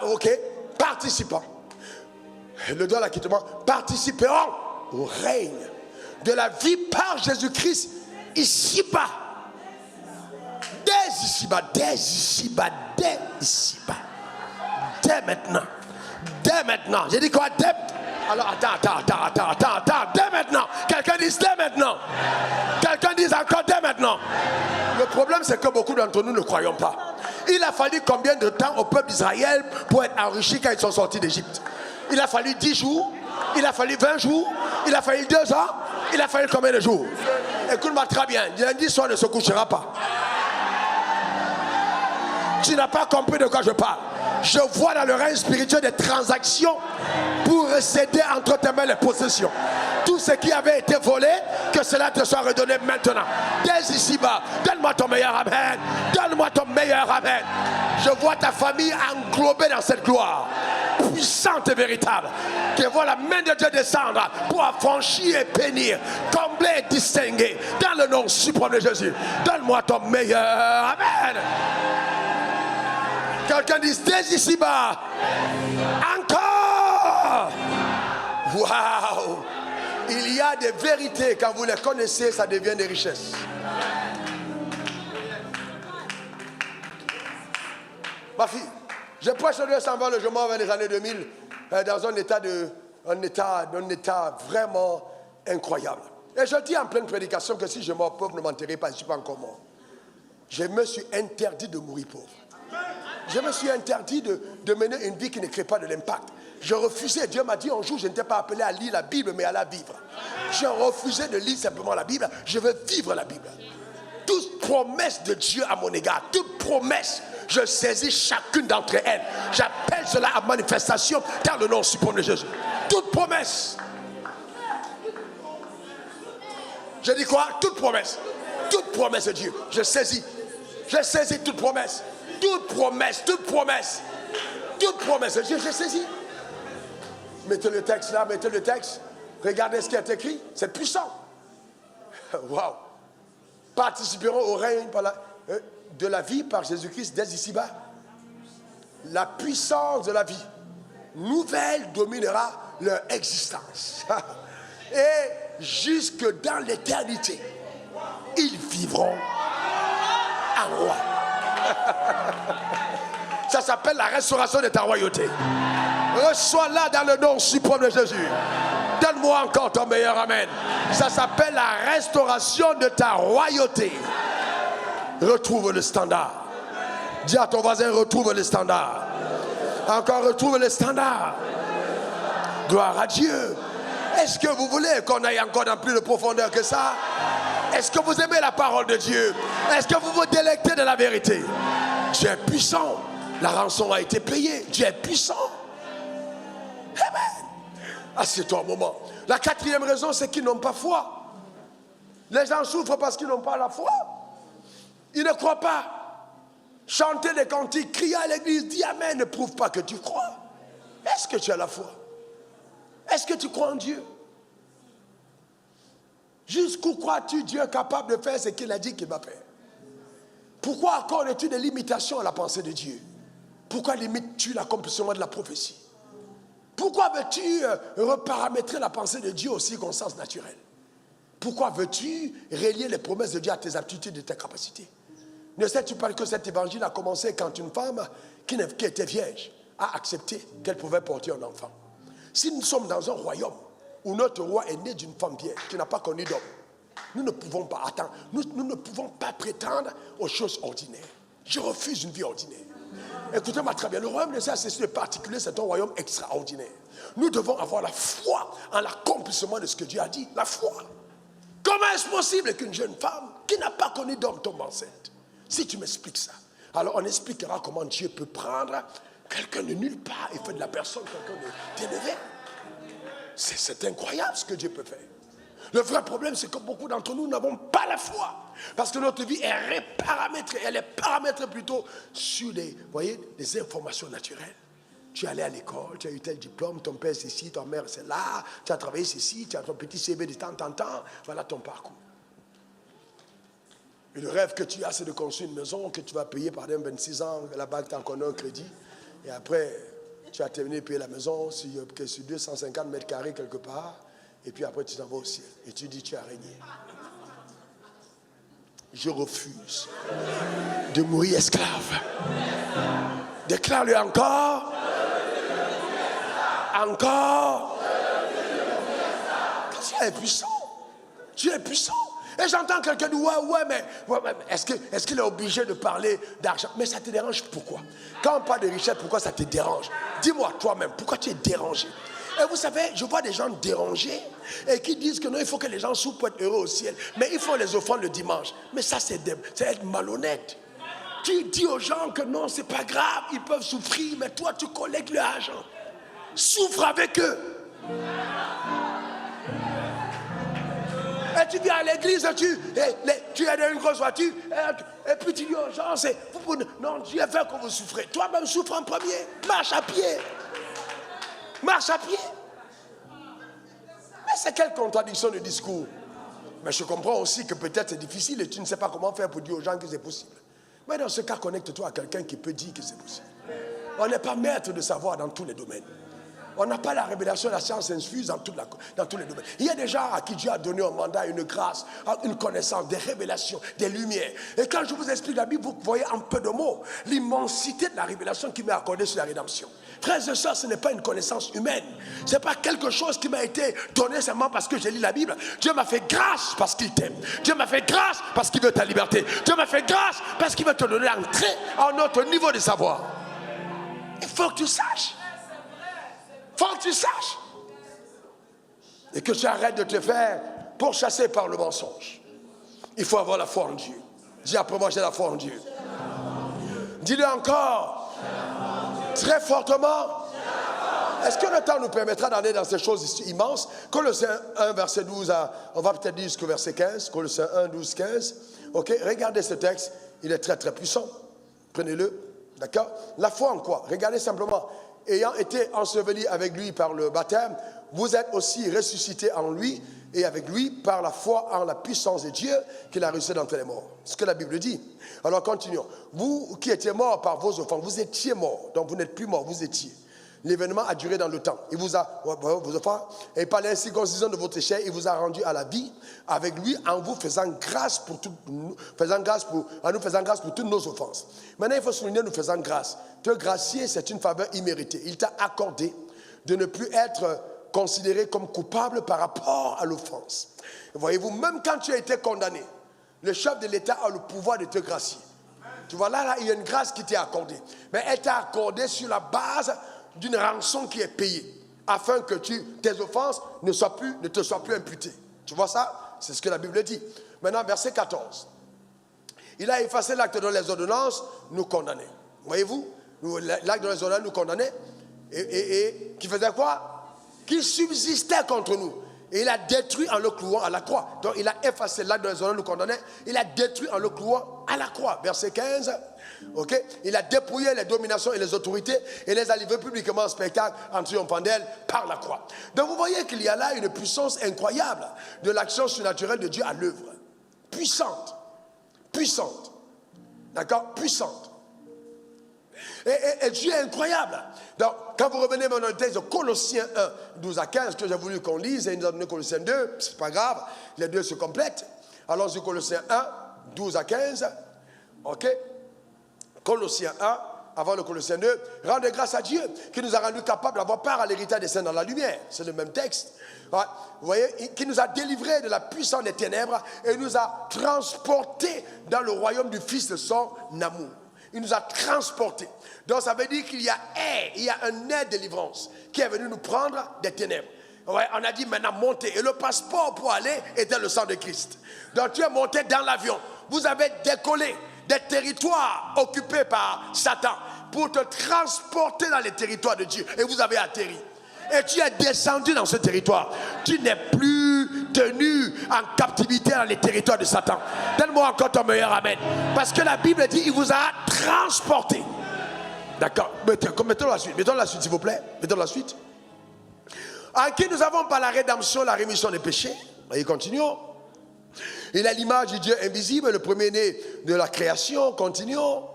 Ok, participant. Le doigt l'acquittement. Participeront au règne de la vie par Jésus-Christ ici-bas. Dès ici-bas, dès ici-bas, dès ici-bas. Dès maintenant. Dès maintenant. J'ai dit quoi? Dès. Alors attends. Dès maintenant. Quelqu'un dise dès maintenant. Quelqu'un dise encore dès maintenant. Le problème, c'est que beaucoup d'entre nous ne croyons pas. Il a fallu combien de temps au peuple d'Israël pour être enrichi quand ils sont sortis d'Égypte? Il a fallu 10 jours. Il a fallu 20 jours. Il a fallu 2 ans. Il a fallu combien de jours? Écoute-moi très bien. Lundi soir ne se couchera pas. Tu n'as pas compris de quoi je parle. Je vois dans le règne spirituel des transactions pour céder entre tes mains les possessions. Tout ce qui avait été volé, que cela te soit redonné maintenant. Dès ici-bas, donne-moi ton meilleur amen. Donne-moi ton meilleur amen. Je vois ta famille englobée dans cette gloire puissante et véritable. Que voit la main de Dieu descendre pour affranchir et bénir, combler et distinguer dans le nom suprême de Jésus. Donne-moi ton meilleur amen. Quelqu'un dit dès ici-bas. Encore. Waouh. Il y a des vérités, quand vous les connaissez, ça devient des richesses. Ma fille, je prêche le Dieu s'en va le jour vers les années 2000 dans un état vraiment incroyable. Et je dis en pleine prédication que si je meurs pauvre, ne m'enterrez pas, je ne suis pas encore mort. Je me suis interdit de mourir pauvre. Je me suis interdit de mener une vie qui ne crée pas de l'impact. Je refusais, Dieu m'a dit un jour, je n'étais pas appelé à lire la Bible, mais à la vivre. Je refusais de lire simplement la Bible, je veux vivre la Bible. Toute promesse de Dieu à mon égard, toute promesse, je saisis chacune d'entre elles. J'appelle cela à manifestation dans le nom suprême de Jésus. Toute promesse. Je dis quoi? Toute promesse. Toute promesse de Dieu. Je saisis toute promesse. Toute promesse, toute promesse. Toute promesse de Dieu, je saisis. Mettez le texte là, mettez le texte. Regardez ce qui est écrit. C'est puissant. Waouh. Participeront au règne de la vie par Jésus-Christ dès ici-bas. La puissance de la vie nouvelle dominera leur existence. Et jusque dans l'éternité, ils vivront en roi. Ça s'appelle la restauration de ta royauté. Reçois-la dans le nom suprême de Jésus. Donne-moi encore ton meilleur amen. Ça s'appelle la restauration de ta royauté. Retrouve le standard. Dis à ton voisin, retrouve le standard. Encore retrouve le standard. Gloire à Dieu. Est-ce que vous voulez qu'on aille encore dans plus de profondeur que ça? Est-ce que vous aimez la parole de Dieu? Est-ce que vous vous délectez de la vérité? Dieu est puissant. La rançon a été payée. Dieu est puissant. Amen. Assieds-toi un moment. La quatrième raison, c'est qu'ils n'ont pas foi. Les gens souffrent parce qu'ils n'ont pas la foi. Ils ne croient pas. Chanter des cantiques, crier à l'église, dire Amen ne prouve pas que tu crois. Est-ce que tu as la foi? Est-ce que tu crois en Dieu? Jusqu'où crois-tu Dieu capable de faire ce qu'il a dit qu'il va faire? Pourquoi accordes-tu des limitations à la pensée de Dieu? Pourquoi limites-tu l'accomplissement de la prophétie? Pourquoi veux-tu reparamétrer la pensée de Dieu aux circonstances naturelles? Pourquoi veux-tu relier les promesses de Dieu à tes aptitudes et tes capacités? Ne sais-tu pas que cet évangile a commencé quand une femme qui était vierge a accepté qu'elle pouvait porter un enfant? Si nous sommes dans un royaume où notre roi est né d'une femme vierge qui n'a pas connu d'homme, nous ne pouvons pas attendre, nous ne pouvons pas prétendre aux choses ordinaires. Je refuse une vie ordinaire. Écoutez-moi très bien, le royaume de Saint-Cécile particulier, c'est un royaume extraordinaire. Nous devons avoir la foi en l'accomplissement de ce que Dieu a dit. La foi. Comment est-ce possible qu'une jeune femme qui n'a pas connu d'homme tombe enceinte? Si tu m'expliques ça, alors on expliquera comment Dieu peut prendre quelqu'un de nulle part et faire de la personne quelqu'un d'élevé. C'est incroyable ce que Dieu peut faire. Le vrai problème, c'est que beaucoup d'entre nous n'avons pas la foi. Parce que notre vie est paramétrée. Elle est paramétrée plutôt sur des informations naturelles. Tu es allé à l'école, tu as eu tel diplôme, ton père c'est ci, ton mère c'est là, tu as travaillé ceci, tu as ton petit CV de temps en temps, voilà ton parcours. Et le rêve que tu as, c'est de construire une maison que tu vas payer pendant 26 ans, la banque t'a encore un crédit, et après, tu as terminé de payer la maison sur 250 mètres carrés quelque part, et puis après tu t'en vas au ciel, et tu dis tu as régné. Je refuse de mourir esclave. Déclare-le encore. Encore. Tu es puissant. Tu es puissant. Et j'entends quelqu'un dire, ouais, mais est-ce qu'il est obligé de parler d'argent? Mais ça te dérange pourquoi? Quand on parle de richesse, pourquoi ça te dérange? Dis-moi toi-même, pourquoi tu es dérangé? Et vous savez, je vois des gens dérangés et qui disent que non, il faut que les gens souffrent pour être heureux au ciel. Mais il faut les offrandes le dimanche. Mais ça, c'est être malhonnête. Tu dis aux gens que non, c'est pas grave, ils peuvent souffrir, mais toi, tu collectes l'argent. Souffre avec eux. Et tu viens à l'église, tu es dans une grosse voiture, et puis tu dis aux gens, non, Dieu veut que vous souffrez. Toi-même, souffre en premier. Marche à pied. Marche à pied. Mais c'est quelle contradiction de discours? Mais je comprends aussi que peut-être c'est difficile et tu ne sais pas comment faire pour dire aux gens que c'est possible. Mais dans ce cas, connecte-toi à quelqu'un qui peut dire que c'est possible. On n'est pas maître de savoir dans tous les domaines. On n'a pas la révélation, la science infuse dans tous les domaines. Il y a des gens à qui Dieu a donné un mandat, une grâce, une connaissance, des révélations, des lumières. Et quand je vous explique la Bible, vous voyez en peu de mots l'immensité de la révélation qui m'est accordée sur la rédemption. Frères et sœurs, ce n'est pas une connaissance humaine. Ce n'est pas quelque chose qui m'a été donné seulement parce que j'ai lu la Bible. Dieu m'a fait grâce parce qu'il t'aime. Dieu m'a fait grâce parce qu'il veut ta liberté. Dieu m'a fait grâce parce qu'il veut te donner l'entrée à un autre niveau de savoir. Il faut que tu saches. Il faut que tu saches. Et que tu arrêtes de te faire pourchasser par le mensonge. Il faut avoir la foi en Dieu. Dis après moi, j'ai la foi en Dieu. Dis-le encore. Très fortement. Est-ce que le temps nous permettra d'aller dans ces choses immenses? Colossiens 1, verset 12, on va peut-être dire jusqu'au verset 15. Colossiens 1, 12, 15. Ok, regardez ce texte. Il est très très puissant. Prenez-le. D'accord? La foi en quoi? Regardez simplement. Ayant été ensevelis avec lui par le baptême, vous êtes aussi ressuscités en lui et avec lui par la foi en la puissance de Dieu qu'il a ressuscité d'entre les morts. C'est ce que la Bible dit. Alors continuons. Vous qui étiez morts par vos offenses, vous étiez morts, donc vous n'êtes plus morts, vous étiez. L'événement a duré dans le temps. Il vous a, vos offenses, et par l'incirconcision de votre chair, il vous a rendu à la vie avec lui en vous faisant grâce en nous faisant grâce pour toutes nos offenses. Maintenant, il faut souligner nous faisant grâce. Te gracier, c'est une faveur imméritée. Il t'a accordé de ne plus être considéré comme coupable par rapport à l'offense. Voyez-vous, même quand tu as été condamné, le chef de l'État a le pouvoir de te gracier. Tu vois, là, il y a une grâce qui t'est accordée. Mais elle t'a accordée sur la base d'une rançon qui est payée, afin que tes offenses ne te soient plus imputées. Tu vois ça? C'est ce que la Bible dit. Maintenant, verset 14. Il a effacé l'acte dont les ordonnances nous condamnaient. Voyez-vous? L'acte dont les ordonnances nous condamnaient. Et qui faisait quoi? Qui subsistait contre nous. Et il a détruit en le clouant à la croix. Donc il a effacé l'acte dont les ordonnances nous condamnaient. Il a détruit en le clouant à la croix. Verset 15. Okay? Il a dépouillé les dominations et les autorités et les a livrées publiquement en spectacle en triomphant d'elles par la croix. Donc vous voyez qu'il y a là une puissance incroyable de l'action surnaturelle de Dieu à l'œuvre. Puissante. Puissante. D'accord? Puissante. Et Dieu est incroyable. Donc, quand vous revenez maintenant au texte de Colossiens 1, 12 à 15, que j'ai voulu qu'on lise, et il nous a donné Colossiens 2, c'est pas grave, les deux se complètent. Allons-y, Colossiens 1, 12 à 15. Ok? Colossiens 1, avant le Colossiens 2, rendez grâce à Dieu qui nous a rendu capables d'avoir part à l'héritage des saints dans la lumière. C'est le même texte. Ouais. Vous voyez, qui nous a délivrés de la puissance des ténèbres et nous a transportés dans le royaume du Fils de son amour. Il nous a transportés. Donc ça veut dire qu'il y a un air de délivrance qui est venu nous prendre des ténèbres. Ouais, on a dit maintenant montez. Et le passeport pour aller était le sang de Christ. Donc tu es monté dans l'avion. Vous avez décollé des territoires occupés par Satan pour te transporter dans les territoires de Dieu. Et vous avez atterri. Et tu es descendu dans ce territoire. Tu n'es plus tenu en captivité dans les territoires de Satan. Donne-moi encore ton meilleur amen. Parce que la Bible dit, il vous a transporté. D'accord. Mettons la suite. Mettons la suite, s'il vous plaît. Mettons la suite. En qui nous avons par la rédemption, la rémission des péchés. Et continuons. Il a l'image du Dieu invisible, le premier-né de la création. Continuons.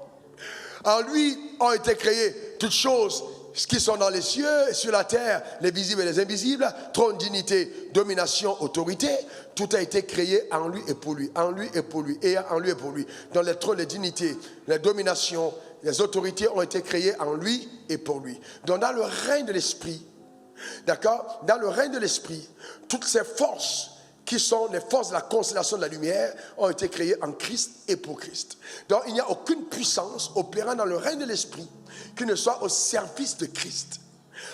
En lui ont été créées toutes choses qui sont dans les cieux et sur la terre, les visibles et les invisibles, trône, dignité, domination, autorité. Tout a été créé en lui et pour lui. En lui et pour lui. Et en lui et pour lui. Dans les trônes, les dignités, les dominations, les autorités ont été créées en lui et pour lui. Donc dans le règne de l'esprit, d'accord, dans le règne de l'esprit, toutes ces forces qui sont les forces de la constellation de la lumière ont été créées en Christ et pour Christ. Donc il n'y a aucune puissance opérant dans le règne de l'esprit qui ne soit au service de Christ.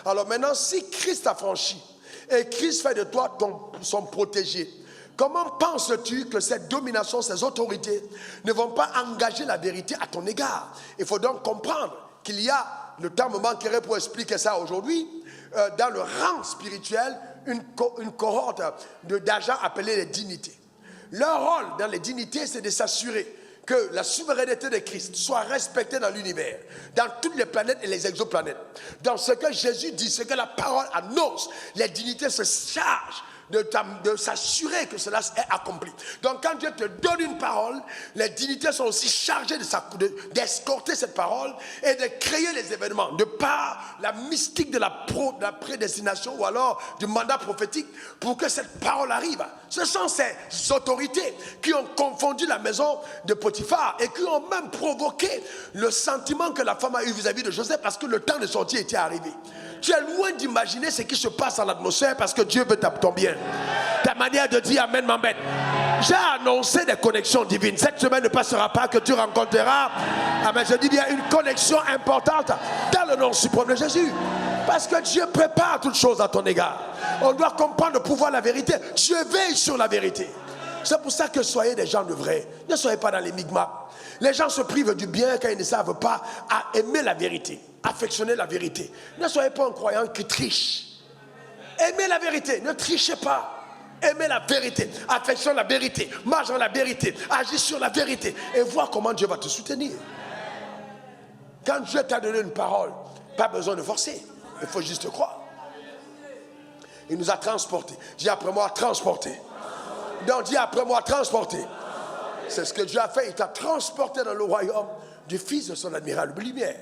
Alors maintenant, si Christ a franchi et Christ fait de toi son protégé, comment penses-tu que cette domination, ces autorités ne vont pas engager la vérité à ton égard? Il faut donc comprendre qu'il y a, le temps me manquerait pour expliquer ça aujourd'hui, dans le rang spirituel, une cohorte d'agents appelés les dignités. Leur rôle dans les dignités, c'est de s'assurer que la souveraineté de Christ soit respectée dans l'univers, dans toutes les planètes et les exoplanètes. Dans ce que Jésus dit, ce que la parole annonce, les dignités se chargent de s'assurer que cela est accompli. Donc quand Dieu te donne une parole, les dignités sont aussi chargées d'escorter cette parole et de créer les événements, de par la mystique de la prédestination ou alors du mandat prophétique pour que cette parole arrive. Ce sont ces autorités qui ont confondu la maison de Potiphar et qui ont même provoqué le sentiment que la femme a eu vis-à-vis de Joseph parce que le temps de sortie était arrivé. Tu es loin d'imaginer ce qui se passe en l'atmosphère parce que Dieu veut ton bien. Ta manière de dire Amen m'embête. J'ai annoncé des connexions divines. Cette semaine ne passera pas que tu rencontreras, amen, je dis bien, une connexion importante dans le nom suprême de Jésus. Parce que Dieu prépare toutes choses à ton égard. On doit comprendre le pouvoir de la vérité. Dieu veille sur la vérité. C'est pour ça que soyez des gens de vrai. Ne soyez pas dans les migmas. Les gens se privent du bien quand ils ne savent pas à aimer la vérité, affectionner la vérité. Ne soyez pas un croyant qui triche. Aimez la vérité, ne trichez pas. Aimez la vérité, affectionne la vérité, marche dans la vérité, agis sur la vérité et vois comment Dieu va te soutenir. Quand Dieu t'a donné une parole, pas besoin de forcer, il faut juste croire. Il nous a transportés. Dis après moi, transporté. Donc dis après moi, transporté. C'est ce que Dieu a fait, il t'a transporté dans le royaume du Fils de son admirable lumière.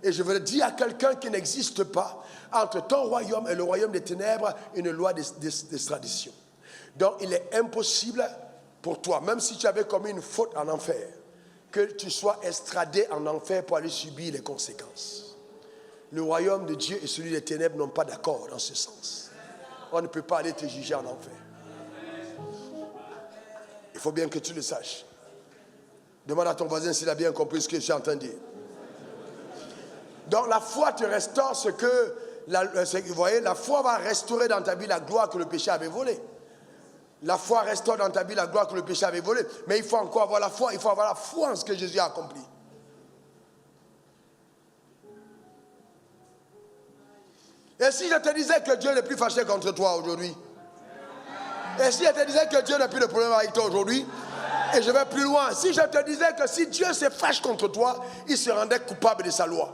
Et je veux le dire à quelqu'un qui n'existe pas entre ton royaume et le royaume des ténèbres, une loi d'extradition. Donc il est impossible pour toi, même si tu avais commis une faute en enfer, que tu sois extradé en enfer pour aller subir les conséquences. Le royaume de Dieu et celui des ténèbres n'ont pas d'accord dans ce sens. On ne peut pas aller te juger en enfer. Il faut bien que tu le saches. Demande à ton voisin s'il a bien compris ce que je suis en train de dire. Donc la foi te restaure ce que, vous voyez, la foi va restaurer dans ta vie la gloire que le péché avait volée. La foi restaure dans ta vie la gloire que le péché avait volée. Mais il faut encore avoir la foi, il faut avoir la foi en ce que Jésus a accompli. Et si je te disais que Dieu n'est plus fâché contre toi aujourd'hui? Et si je te disais que Dieu n'a plus de problème avec toi aujourd'hui? Et je vais plus loin. Si je te disais que si Dieu se fâche contre toi, il se rendait coupable de sa loi.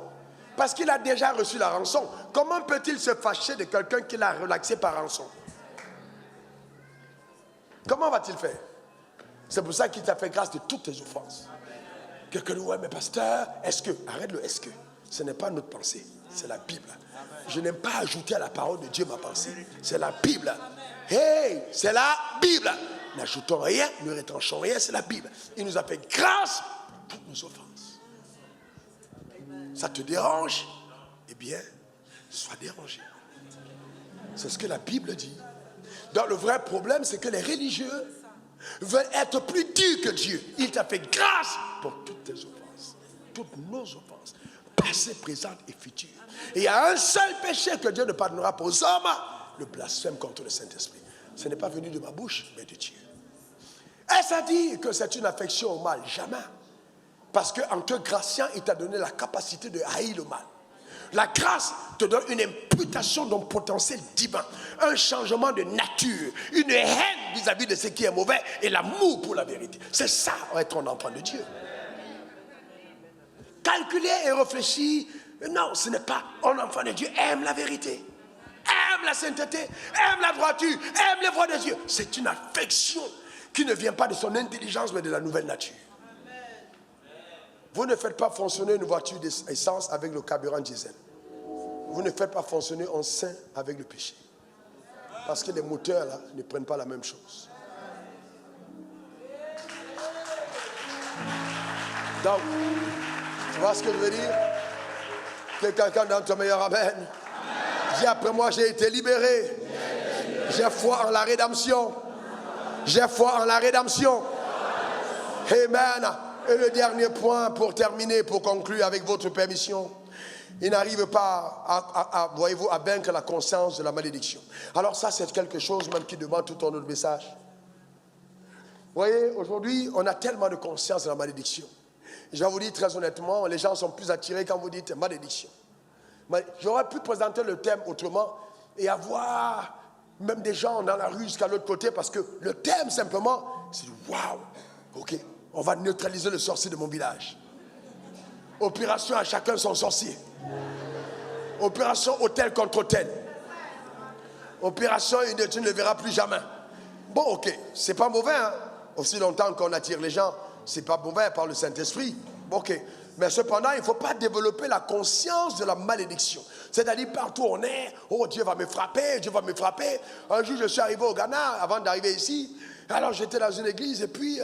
Parce qu'il a déjà reçu la rançon. Comment peut-il se fâcher de quelqu'un qu'il a relaxé par rançon? Comment va-t-il faire? C'est pour ça qu'il t'a fait grâce de toutes tes offenses. Quelqu'un dit, ouais, mais pasteur, est-ce que? Arrête le est-ce que. Ce n'est pas notre pensée, c'est la Bible. Je n'aime pas ajouter à la parole de Dieu ma pensée. C'est la Bible. Hey, c'est la Bible. N'ajoutons rien, ne retranchons rien, c'est la Bible. Il nous a fait grâce pour toutes nos offenses. Ça te dérange? Eh bien, sois dérangé. C'est ce que la Bible dit. Donc le vrai problème, c'est que les religieux veulent être plus durs que Dieu. Il t'a fait grâce pour toutes tes offenses. Toutes nos offenses. Passées, présentes et futures. Et il y a un seul péché que Dieu ne pardonnera pas aux hommes, le blasphème contre le Saint-Esprit. Ce n'est pas venu de ma bouche, mais de Dieu. Est-ce à dire que c'est une affection au mal? Jamais. Parce qu'en te graciant, il t'a donné la capacité de haïr le mal. La grâce te donne une imputation d'un potentiel divin, un changement de nature, une haine vis-à-vis de ce qui est mauvais et l'amour pour la vérité. C'est ça, être un enfant de Dieu. Calculer et réfléchir Non, ce n'est pas. Un enfant de Dieu aime la vérité, aime la sainteté, aime la droiture, aime les voies de Dieu. C'est une affection qui ne vient pas de son intelligence, mais de la nouvelle nature. Vous ne faites pas fonctionner une voiture d'essence avec le carburant diesel. Vous ne faites pas fonctionner un saint avec le péché. Parce que les moteurs là ne prennent pas la même chose. Donc, tu vois ce que je veux dire? Que quelqu'un dans ton meilleur amen. Dis après moi, j'ai été libéré. J'ai foi en la rédemption. J'ai foi en la rédemption. Amen. Et le dernier point pour terminer, pour conclure avec votre permission. Il n'arrive pas voyez-vous, à vaincre la conscience de la malédiction. Alors ça, c'est quelque chose même qui demande tout un autre message. Vous voyez, aujourd'hui, on a tellement de conscience de la malédiction. Je vais vous dire très honnêtement, les gens sont plus attirés quand vous dites malédiction. J'aurais pu présenter le thème autrement et avoir même des gens dans la rue jusqu'à l'autre côté parce que le thème simplement, c'est waouh, ok, on va neutraliser le sorcier de mon village. Opération à chacun son sorcier. Opération hôtel contre hôtel. Opération tu ne le verras plus jamais. Bon, ok, c'est pas mauvais, hein. Aussi longtemps qu'on attire les gens, c'est pas mauvais par le Saint-Esprit. Ok, mais cependant, il ne faut pas développer la conscience de la malédiction. C'est-à-dire, partout où on est, oh, Dieu va me frapper, Dieu va me frapper. Un jour, je suis arrivé au Ghana, avant d'arriver ici. Alors, j'étais dans une église et puis...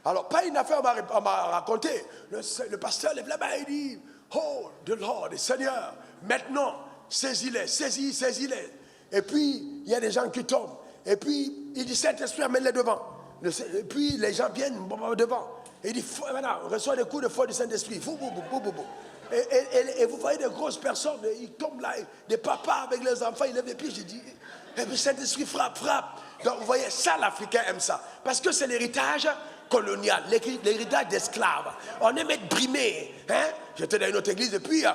alors, pas une affaire, on m'a raconté. Le pasteur lève la main et dit, oh, the Lord, le Seigneur, maintenant, saisis-les, saisis-les. Et puis, il y a des gens qui tombent. Et puis, il dit, Saint-Esprit, amène-les devant. Et puis, les gens viennent devant. Et il dit, maintenant, on reçoit des coups de feu du Saint-Esprit. Et vous voyez des grosses personnes, ils tombent là, des papas avec les enfants, ils lèvent les pieds. J'ai dit, et puis Saint-Esprit frappe. Donc, vous voyez, ça, l'Africain aime ça. Parce que c'est l'héritage colonial, l'héritage d'esclaves. On aime être brimé. Hein? J'étais dans une autre église et puis,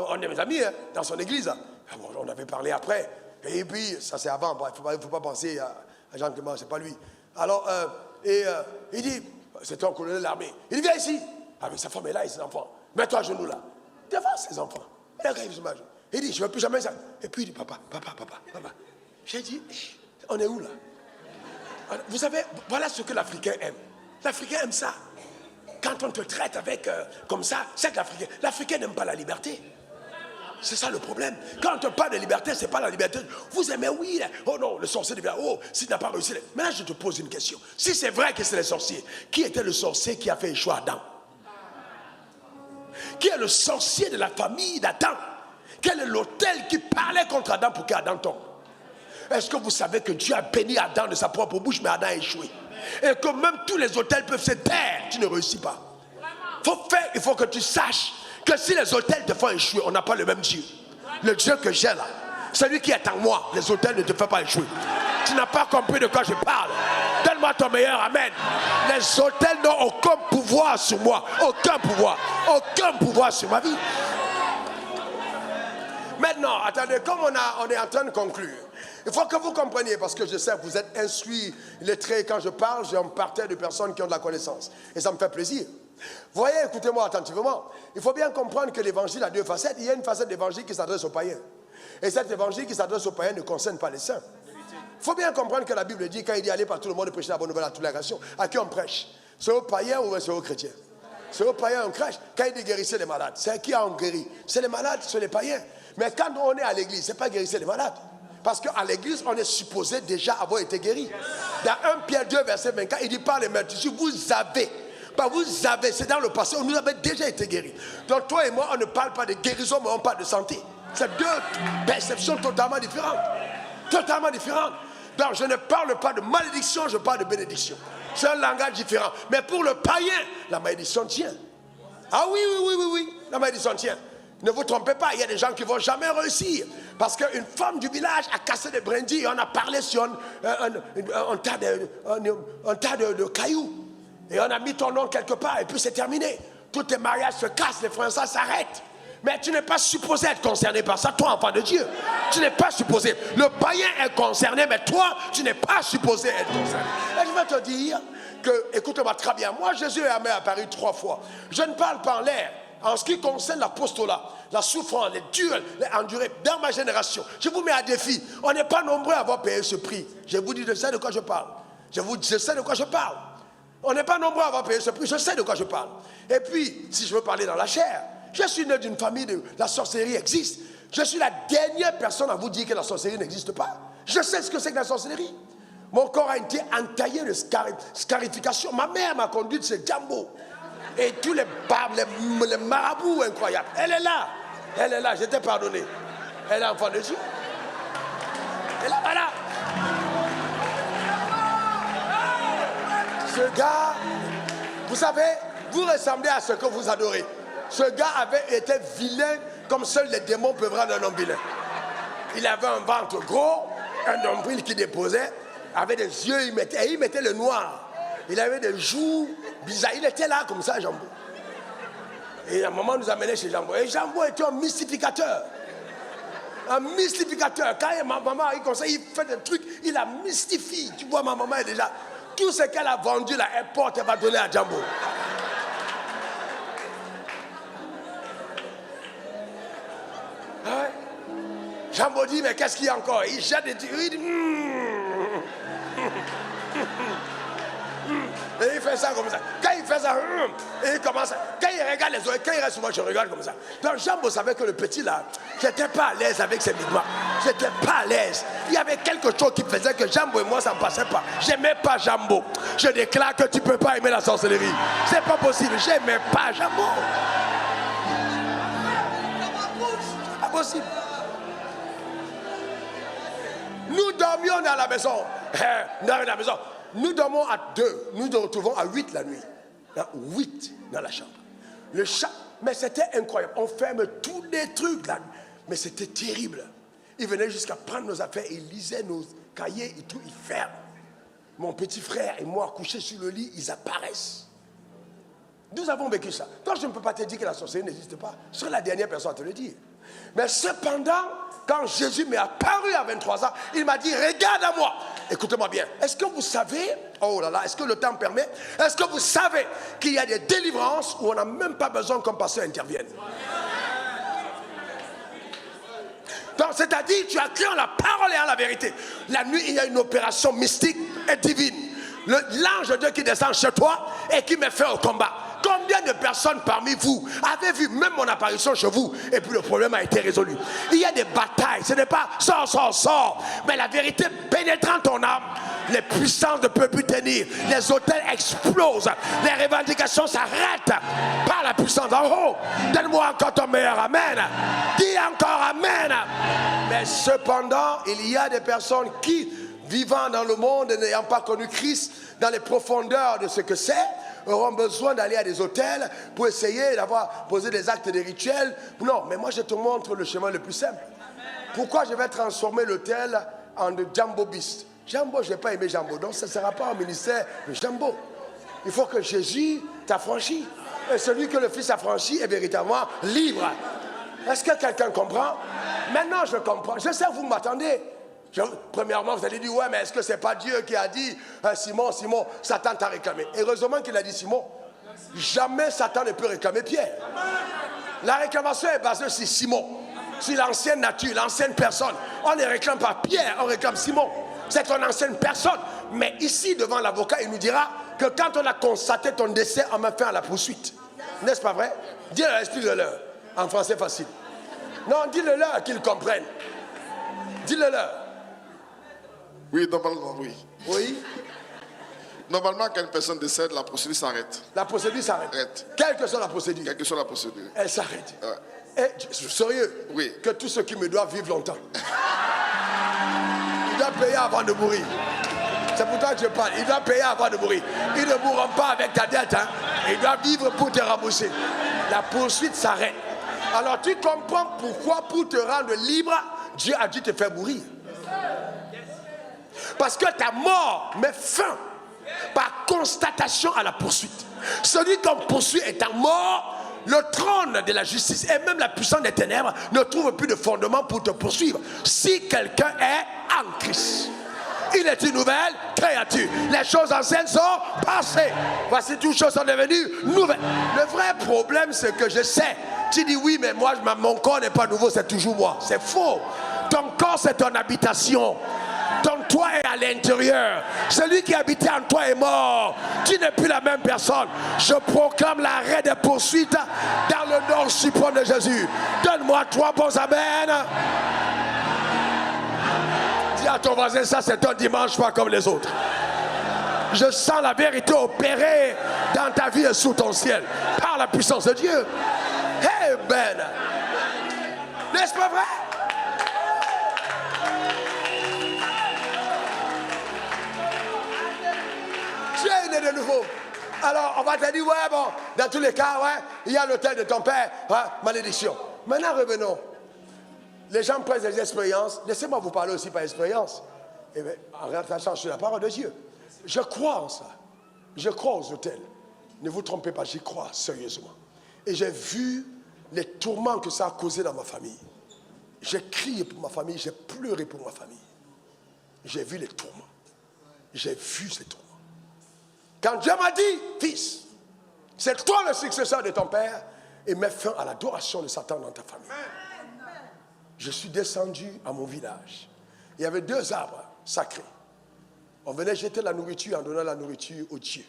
on est mes amis hein, dans son église. On avait parlé après. Et puis, ça c'est avant, il ne faut pas penser à Jean Clément, c'est pas lui. Alors, il dit, c'est un colonel de l'armée. Il dit, viens ici. Ah mais sa femme est là et ses enfants. Mets-toi à genoux là. Devant ses enfants. Il dit, je ne veux plus jamais ça. Et puis il dit, papa. J'ai dit, on est où là? Vous savez, voilà ce que l'Africain aime. L'Africain aime ça. Quand on te traite avec comme ça, c'est que l'Africain n'aime pas la liberté. C'est ça le problème. Quand on te parle de liberté, c'est pas la liberté. Vous aimez, oui. Oh non, le sorcier devient, oh, s'il n'a pas réussi. Mais là, je te pose une question. Si c'est vrai que c'est les sorciers, qui était le sorcier qui a fait échouer Adam? Qui est le sorcier de la famille d'Adam? Quel est l'autel qui parlait contre Adam pour qu'Adam tombe? Est-ce que vous savez que Dieu a béni Adam de sa propre bouche, mais Adam a échoué? Et que même tous les autels peuvent se taire, tu ne réussis pas. Il faut que tu saches que si les autels te font échouer, on n'a pas le même Dieu. Le Dieu que j'ai là, celui qui est en moi, les autels ne te font pas échouer. Tu n'as pas compris de quoi je parle. Donne-moi ton meilleur amen. Les autels n'ont aucun pouvoir sur moi. Aucun pouvoir sur ma vie. Maintenant, attendez, comme on est en train de conclure, il faut que vous compreniez, parce que je sais que vous êtes instruits, lettrés, quand je parle, j'ai un parterre de personnes qui ont de la connaissance. Et ça me fait plaisir. Vous voyez, écoutez-moi attentivement. Il faut bien comprendre que l'évangile a deux facettes. Il y a une facette d'évangile qui s'adresse aux païens. Et cet évangile qui s'adresse aux païens ne concerne pas les saints. Il faut bien comprendre que la Bible dit, quand il dit aller par tout le monde et prêcher la bonne nouvelle à toutes les nations, à qui on prêche? C'est aux païens ou c'est aux chrétiens? C'est aux païens on crèche. Quand il dit guérissez les malades, c'est à qui on guérit? C'est les malades, c'est les païens. Mais quand on est à l'église, ce n'est pas guérissez les malades. Parce qu'à l'église, on est supposé déjà avoir été guéri. Dans 1 Pierre 2, verset 24, il dit par les multitudes, vous avez, c'est dans le passé, on nous avait déjà été guéris. Donc toi et moi, on ne parle pas de guérison, mais on parle de santé. C'est deux perceptions totalement différentes. Totalement différentes. Donc je ne parle pas de malédiction, je parle de bénédiction. C'est un langage différent. Mais pour le païen, la malédiction tient. Ah oui, la malédiction tient. Ne vous trompez pas, il y a des gens qui ne vont jamais réussir. Parce qu'une femme du village a cassé des brindilles et on a parlé sur un tas de cailloux. Et on a mis ton nom quelque part et puis c'est terminé. Tous tes mariages se cassent, les frères, ça s'arrête. Mais tu n'es pas supposé être concerné par ça, toi, enfant de Dieu. Tu n'es pas supposé. Le païen est concerné, mais toi, tu n'es pas supposé être concerné. Et je vais te dire que, écoute-moi très bien, moi, Jésus m'est apparu 3 fois. Je ne parle pas en l'air. En ce qui concerne l'apostolat, la souffrance, les durs, les endurés, dans ma génération, je vous mets à défi. On n'est pas nombreux à avoir payé ce prix. Je vous dis, je sais de quoi je parle. Je sais de quoi je parle. On n'est pas nombreux à avoir payé ce prix. Je sais de quoi je parle. Et puis, si je veux parler dans la chair, je suis né d'une famille de la sorcellerie existe. Je suis la dernière personne à vous dire que la sorcellerie n'existe pas. Je sais ce que c'est que la sorcellerie. Mon corps a été entaillé de scarification. Ma mère m'a conduite chez Jambo. Et tous les marabouts incroyables. Elle est là, j'étais pardonné. Elle est enfant de Dieu. Et là, voilà. Ce gars, vous savez, vous ressemblez à ce que vous adorez. Ce gars avait été vilain comme seuls les démons peuvent rendre un homme vilain. Il avait un ventre gros, un nombril qui déposait, avait des yeux, il mettait le noir. Il avait des joues bizarres. Il était là comme ça, Jambo. Et à un moment, nous amenait chez Jambo. Et Jambo était un mystificateur. Un mystificateur. Quand ma maman arrive comme ça, il fait des trucs, il la mystifie. Tu vois, ma maman est déjà... Tout ce qu'elle a vendu là, elle porte, elle va donner à Jambo. Ouais. Jambo dit, mais qu'est-ce qu'il y a encore? Il jette des trucs. Il dit... Et il fait ça comme ça. Quand il fait ça, et il commence. Quand il regarde les oreilles, quand il reste, moi je regarde comme ça. Donc Jambo savait que le petit là, j'étais pas à l'aise avec ses big-macs. J'étais pas à l'aise. Il y avait quelque chose qui faisait que Jambo et moi ça ne passait pas. J'aimais pas Jambo. Je déclare que tu peux pas aimer la sorcellerie. C'est pas possible. J'aimais pas Jambo. C'est pas possible. Nous dormions dans la maison. Dans la maison. Nous dormons à 2, nous nous retrouvons à 8 la nuit. 8 dans la chambre. Mais c'était incroyable. On ferme tous les trucs là. Mais c'était terrible. Il venait jusqu'à prendre nos affaires, il lisait nos cahiers et tout, il ferme. Mon petit frère et moi, couchés sur le lit, ils apparaissent. Nous avons vécu ça. Donc je ne peux pas te dire que la sorcellerie n'existe pas. Je serai la dernière personne à te le dire. Mais cependant, quand Jésus m'est apparu à 23 ans, il m'a dit, regarde à moi. Écoutez-moi bien. Est-ce que vous savez, oh là là, est-ce que le temps permet, est-ce que vous savez qu'il y a des délivrances où on n'a même pas besoin qu'un pasteur intervienne? Donc, c'est-à-dire, tu as cru en la parole et en la vérité. La nuit, il y a une opération mystique et divine. L'ange de Dieu qui descend chez toi et qui me fait au combat. Combien de personnes parmi vous avaient vu même mon apparition chez vous et puis le problème a été résolu? Il y a des batailles, ce n'est pas sort, mais la vérité pénétrant ton âme, les puissances ne peuvent plus tenir, les hôtels explosent, les revendications s'arrêtent par la puissance en haut. Donne-moi encore ton meilleur amen. Dis encore amen. Mais cependant, il y a des personnes qui, vivant dans le monde et n'ayant pas connu Christ, dans les profondeurs de ce que c'est, auront besoin d'aller à des hôtels pour essayer d'avoir posé des actes des rituels. Non, mais moi je te montre le chemin le plus simple. Pourquoi je vais transformer l'hôtel en de Jambo Beast? Jambo, je n'ai pas aimé Jambo, donc ce ne sera pas un ministère de Jambo. Il faut que Jésus t'affranchisse. Et celui que le Fils affranchit est véritablement libre. Est-ce que quelqu'un comprend? Maintenant je comprends. Je sais, vous m'attendez. Premièrement, vous allez dire, ouais, mais est-ce que ce n'est pas Dieu qui a dit, Simon, Satan t'a réclamé? Heureusement qu'il a dit Simon. Jamais Satan ne peut réclamer Pierre. La réclamation est basée sur Simon, sur l'ancienne nature, l'ancienne personne. On ne réclame pas Pierre, on réclame Simon. C'est ton ancienne personne. Mais ici, devant l'avocat, il nous dira que quand on a constaté ton décès, on m'a fait à la poursuite. N'est-ce pas vrai? Dis-le, explique-le-leur. En français facile. Non, dis-le-leur qu'ils comprennent. Dis-le-leur. Oui, normalement, oui. Oui. Normalement, quand une personne décède, la procédure s'arrête. La procédure s'arrête. Quelle que soit la procédure. Quelle que soit la procédure. Elle s'arrête. Ouais. Et, sérieux? Oui. Que tous ceux qui me doivent vivre longtemps. Ils doivent payer avant de mourir. C'est pour toi que je parle. Ils doivent payer avant de mourir. Ils ne mourront pas avec ta dette. Hein. Ils doivent vivre pour te rembourser. La poursuite s'arrête. Alors tu comprends pourquoi pour te rendre libre, Dieu a dû te faire mourir. Parce que ta mort met fin par constatation à la poursuite. Celui qu'on poursuit étant mort, le trône de la justice et même la puissance des ténèbres ne trouve plus de fondement pour te poursuivre. Si quelqu'un est en Christ, Il est une nouvelle créature. Les choses anciennes sont passées. Voici toutes choses sont devenues nouvelles. Le vrai problème, c'est que je sais. Tu dis oui, mais moi, mon corps n'est pas nouveau, c'est toujours moi. C'est faux. Ton corps, c'est ton habitation. Ton toit est à l'intérieur. Celui qui habitait en toi est mort. Tu n'es plus la même personne. Je proclame l'arrêt des poursuites dans le nom suprême de Jésus. Donne-moi 3 bons amen. Dis à ton voisin, ça c'est un dimanche pas comme les autres. Je sens la vérité opérer dans ta vie et sous ton ciel par la puissance de Dieu. Amen. N'est-ce pas vrai? Tu es né de nouveau. Alors on va te dire, ouais, bon, dans tous les cas, ouais, il y a l'autel de ton père, ouais, malédiction. Maintenant revenons. Les gens prennent des expériences. Laissez-moi vous parler aussi par expérience. Et bien, en rattachant sur la parole de Dieu. Je crois en ça. Je crois aux autels. Ne vous trompez pas, j'y crois sérieusement. Et j'ai vu les tourments que ça a causé dans ma famille. J'ai crié pour ma famille, j'ai pleuré pour ma famille. J'ai vu les tourments. J'ai vu ces tourments. Quand Dieu m'a dit, fils, c'est toi le successeur de ton père, et mets fin à l'adoration de Satan dans ta famille. Je suis descendu à mon village. Il y avait 2 arbres sacrés. On venait jeter la nourriture en donnant la nourriture aux dieux.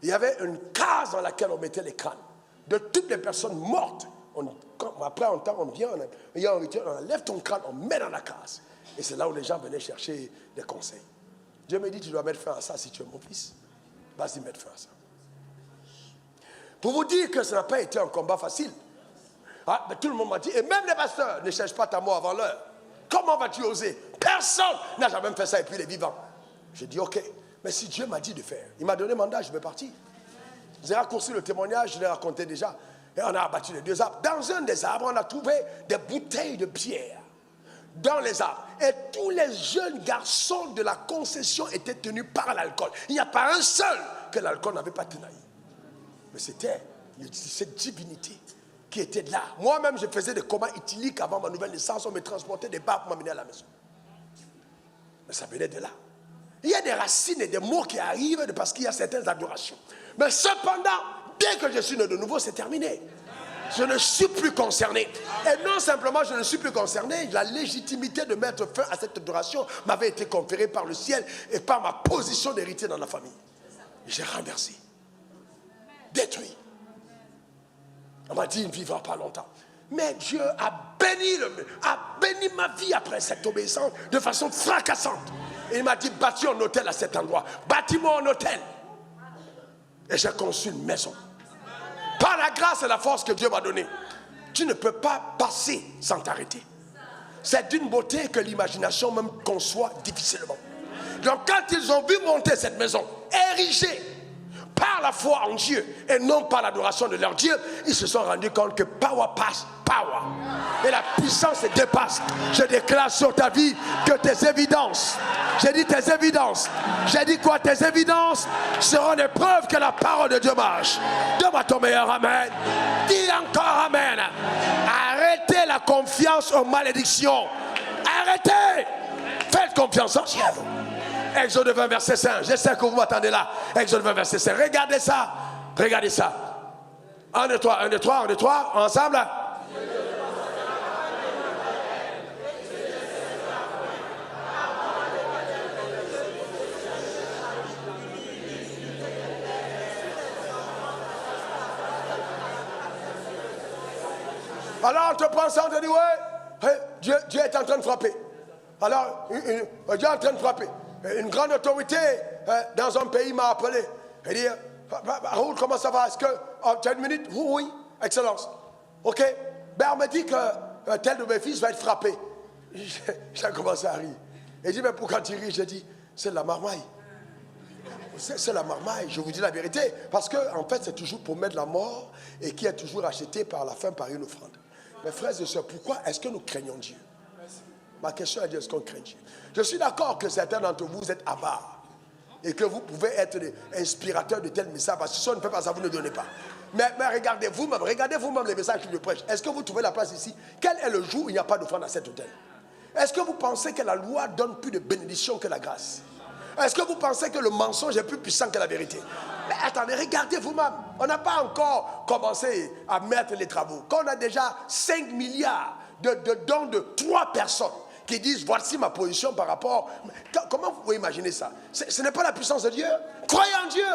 Il y avait une case dans laquelle on mettait les crânes de toutes les personnes mortes. Après un temps, on vient, on enlève ton crâne, on met dans la case. Et c'est là où les gens venaient chercher des conseils. Dieu me dit, tu dois mettre fin à ça si tu es mon fils. Vas-y, mettre fin à ça. Pour vous dire que ça n'a pas été un combat facile. Ah, mais tout le monde m'a dit, et même les pasteurs, ne cherchent pas ta mort avant l'heure. Comment vas-tu oser? Personne n'a jamais fait ça et puis les vivants. J'ai dit, ok, mais si Dieu m'a dit de faire, il m'a donné mandat, je vais partir. J'ai raccourci le témoignage, je l'ai raconté déjà. Et on a abattu les 2 arbres. Dans un des arbres, on a trouvé des bouteilles de bière. Dans les arbres. Et tous les jeunes garçons de la concession étaient tenus par l'alcool. Il n'y a pas un seul que l'alcool n'avait pas tenaillé. Mais c'était cette divinité qui était là. Moi-même, je faisais des comas éthyliques avant ma nouvelle naissance. On me transportait des bars pour m'amener à la maison. Mais ça venait de là. Il y a des racines et des mots qui arrivent parce qu'il y a certaines adorations. Mais cependant, dès que je suis né de nouveau, c'est terminé. Je ne suis plus concerné. Et non simplement je ne suis plus concerné, la légitimité de mettre fin à cette adoration m'avait été conférée par le ciel et par ma position d'héritier dans la famille. J'ai renversé. Détruit. On m'a dit, il ne vivra pas longtemps. Mais Dieu a béni ma vie après cette obéissance de façon fracassante. Et il m'a dit, bâtis un hôtel à cet endroit. Bâtis-moi un hôtel. Et j'ai conçu une maison. Par la grâce et la force que Dieu m'a donnée, tu ne peux pas passer sans t'arrêter. C'est d'une beauté que l'imagination même conçoit difficilement. Donc quand ils ont vu monter cette maison, érigée par la foi en Dieu et non par l'adoration de leur Dieu, ils se sont rendus compte que power passe power. Et la puissance se dépasse. Je déclare sur ta vie que tes évidences, j'ai dit tes évidences, j'ai dit quoi? Tes évidences seront des preuves que la parole de Dieu marche. Donne-moi ton meilleur amen. Dis encore amen. Arrêtez la confiance aux malédictions. Arrêtez. Faites confiance en Dieu. Exode 20 verset 5. Je sais que vous m'attendez là. Exode 20 verset 5. Regardez ça. Regardez ça. 1, 2, 3, 1, 2, 3, 1, 2, 3. Ensemble. Alors on te prend ça, on te dit, ouais, Dieu est en train de frapper. Alors, Dieu est en train de frapper. Une grande autorité dans un pays m'a appelé. Elle dit, Raoul, comment ça va? Est-ce que tu as une minute? Oui, excellence. Ok. Ben, on me dit que tel de mes fils va être frappé. J'ai commencé à rire. Il dit, mais pourquoi tu ris? J'ai dit, c'est la marmaille. C'est la marmaille, je vous dis la vérité. Parce que, en fait, c'est toujours pour mettre la mort et qui est toujours acheté par la fin par une offrande. Mes frères et sœurs, pourquoi est-ce que nous craignons Dieu? Ma question est est-ce qu'on craint Dieu? Je suis d'accord que certains d'entre vous êtes avares et que vous pouvez être des inspirateurs de tels messages parce que si on ne fait pas ça, vous ne donnez pas. Mais regardez vous-même les messages que je prêche. Est-ce que vous trouvez la place ici? Quel est le jour où il n'y a pas d'offrande à cet hôtel? Est-ce que vous pensez que la loi donne plus de bénédictions que la grâce? Est-ce que vous pensez que le mensonge est plus puissant que la vérité? Mais attendez, regardez vous-même. On n'a pas encore commencé à mettre les travaux. Quand on a déjà 5 milliards de dons de 3 personnes qui disent voici ma position par rapport... Comment vous pouvez imaginer ça? Ce n'est pas la puissance de Dieu. Croyez en Dieu.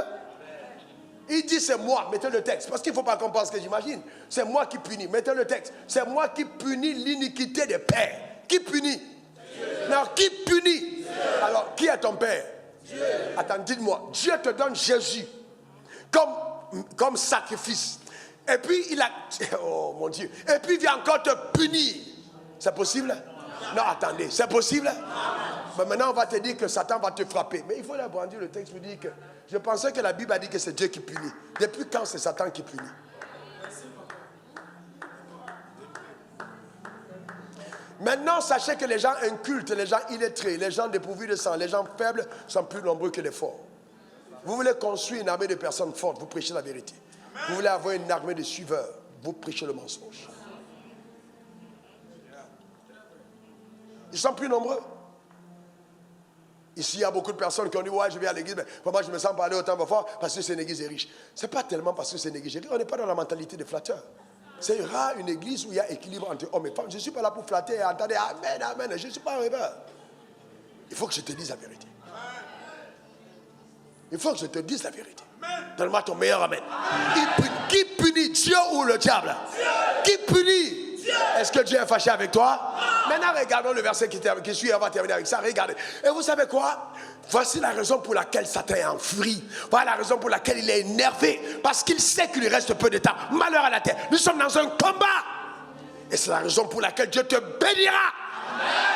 Il dit c'est moi, mettez le texte. Parce qu'il ne faut pas qu'on pense que j'imagine. C'est moi qui punis, mettez le texte. C'est moi qui punis l'iniquité des pères. Qui punit? Dieu. Non, qui punit? Dieu. Alors, qui est ton père? Dieu. Attends, dites-moi, Dieu te donne Jésus comme sacrifice. Et puis, il a... Oh mon Dieu. Et puis, il vient encore te punir. C'est possible? Non, attendez, c'est possible? Mais maintenant, on va te dire que Satan va te frapper. Mais il faut d'abord dire le texte vous dit que... Je pensais que la Bible a dit que c'est Dieu qui punit. Depuis quand c'est Satan qui punit? Maintenant, sachez que les gens incultes, les gens illettrés, les gens dépourvus de sang, les gens faibles sont plus nombreux que les forts. Vous voulez construire une armée de personnes fortes, vous prêchez la vérité. Vous voulez avoir une armée de suiveurs, vous prêchez le mensonge. Ils sont plus nombreux. Ici, il y a beaucoup de personnes qui ont dit, ouais, je viens à l'église, mais moi, je me sens pas aller autant fort parce que c'est une église riche. Ce n'est pas tellement parce que c'est une église riche. On n'est pas dans la mentalité des flatteurs. C'est rare une église où il y a équilibre entre hommes et femmes. Je ne suis pas là pour flatter et entendre amen, amen. Je ne suis pas un rêveur. Il faut que je te dise la vérité. Il faut que je te dise la vérité. Donne-moi ton meilleur amen. Qui punit, Dieu ou le diable? Qui punit? Est-ce que Dieu est fâché avec toi? Maintenant, regardons le verset qui suit. On va terminer avec ça. Regardez. Et vous savez quoi? Voici la raison pour laquelle Satan est en furie. Voilà la raison pour laquelle il est énervé. Parce qu'il sait qu'il lui reste peu de temps. Malheur à la terre. Nous sommes dans un combat. Et c'est la raison pour laquelle Dieu te bénira.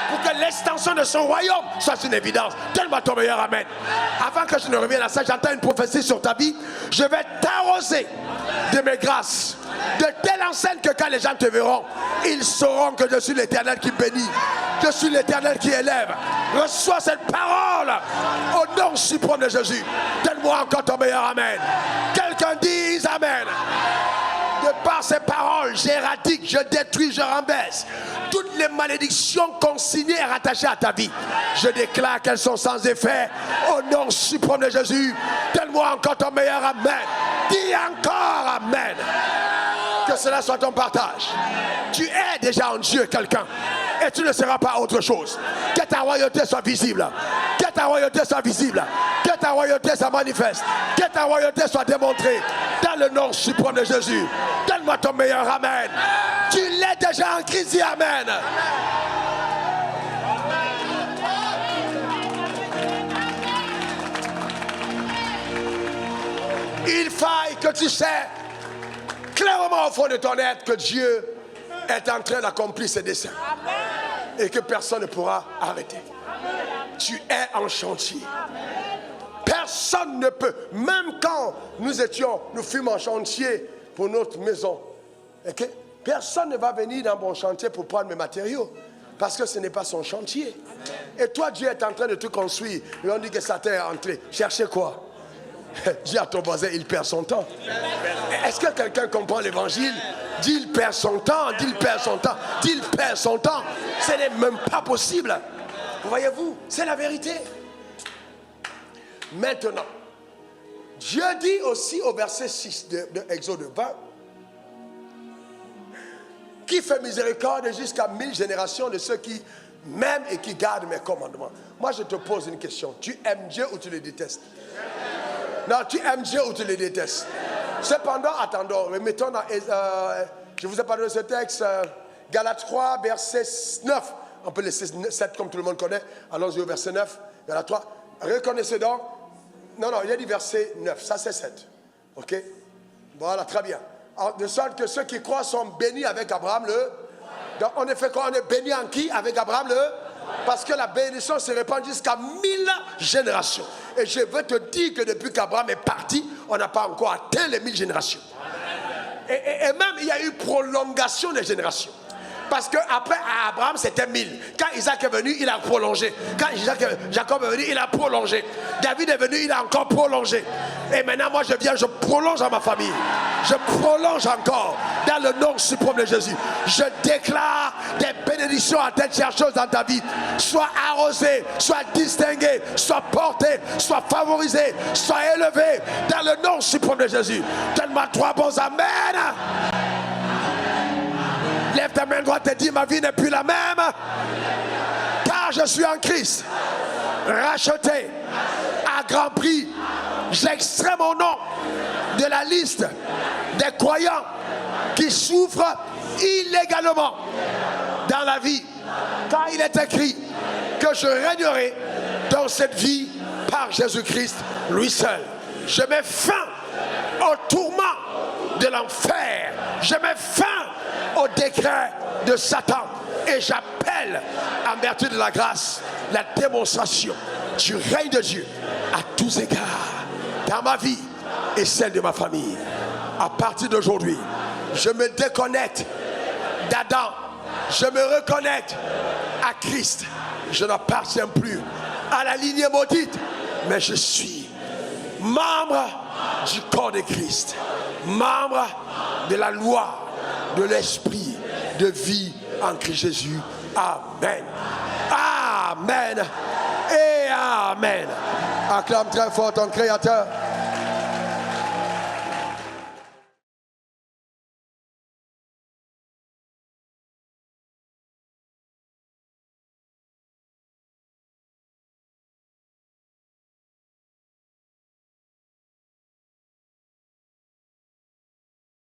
Pour que l'extension de son royaume soit une évidence. Donne-moi ton meilleur amen. Avant que je ne revienne à ça, j'entends une prophétie sur ta vie. Je vais t'arroser de mes grâces. De telle enseigne que quand les gens te verront, ils sauront que je suis l'Éternel qui bénit. Je suis l'Éternel qui élève. Reçois cette parole au nom suprême de Jésus. Donne-moi encore ton meilleur amen. Quelqu'un dise amen. De par ces paroles, j'éradique, je détruis, je renverse toutes les malédictions consignées et rattachées à ta vie. Je déclare qu'elles sont sans effet au nom suprême de Jésus. Donne-moi encore ton meilleur amen. Dis encore amen. Que cela soit ton partage. Tu es déjà en Dieu quelqu'un et tu ne seras pas autre chose. Que ta royauté soit visible. Que ta royauté soit visible. Que ta royauté soit manifeste. Que ta royauté soit démontrée dans le nom suprême de Jésus. Donne-moi ton meilleur amen. Tu l'es déjà en Christ, dis amen. Il faille que tu sais clairement au fond de ton être que Dieu est en train d'accomplir ses desseins. Et que personne ne pourra arrêter. Tu es en chantier. Personne ne peut, même quand nous fûmes en chantier pour notre maison, okay? Personne ne va venir dans mon chantier pour prendre mes matériaux, parce que ce n'est pas son chantier. Et toi, Dieu est en train de te construire. Et on dit que Satan est entré. Cherchez quoi? Dis à ton voisin, il perd son temps. Est-ce que quelqu'un comprend l'évangile? Dis, il perd son temps, dis, il perd son temps, dis, il perd son temps. Ce n'est même pas possible. Voyez-vous, c'est la vérité. Maintenant, Dieu dit aussi au verset 6 de Exode 20, qui fait miséricorde jusqu'à 1000 générations de ceux qui m'aiment et qui gardent mes commandements. Moi, je te pose une question. Tu aimes Dieu ou tu le détestes? Non, tu aimes Dieu ou tu le détestes? Cependant, attendons, remettons dans... je vous ai parlé de ce texte, Galates 3, verset 9. On peut laisser 7 comme tout le monde connaît. Allons-y au verset 9. Galates 3. Reconnaissez donc. Non, il y a dit verset 9. Ça, c'est 7. OK? Voilà, très bien. De sorte que ceux qui croient sont bénis avec Abraham Donc, on est fait quoi? On est bénis en qui? Avec Abraham Parce que la bénédiction se répand jusqu'à 1000 générations. Et je veux te dire que depuis qu'Abraham est parti, on n'a pas encore atteint les 1000 générations. Et même, il y a eu prolongation des générations. Parce qu'après, à Abraham, c'était 1000. Quand Isaac est venu, il a prolongé. Quand Jacob est venu, il a prolongé. David est venu, il a encore prolongé. Et maintenant, moi, je viens, je prolonge à ma famille. Je prolonge encore dans le nom suprême de Jésus. Je déclare des bénédictions à telle chose dans ta vie. Sois arrosé, sois distingué, sois porté, sois favorisé, sois élevé dans le nom suprême de Jésus. Donne-moi 3 bons amen. Lève ta main droite et dis, ma vie n'est plus la même. Car je suis en Christ. Racheté à grand prix. J'extrais mon nom de la liste des croyants qui souffrent illégalement dans la vie. Car il est écrit que je régnerai dans cette vie par Jésus-Christ, lui seul. Je mets fin au tourment de l'enfer. Je mets fin au décret de Satan. Et j'appelle, en vertu de la grâce, la démonstration du règne de Dieu à tous égards dans ma vie et celle de ma famille. À partir d'aujourd'hui, je me déconnecte d'Adam. Je me reconnecte à Christ. Je n'appartiens plus à la lignée maudite, mais je suis membre du corps de Christ, membre de la loi de l'esprit de vie en Christ Jésus. Amen. Amen et amen. Acclame très fort ton Créateur.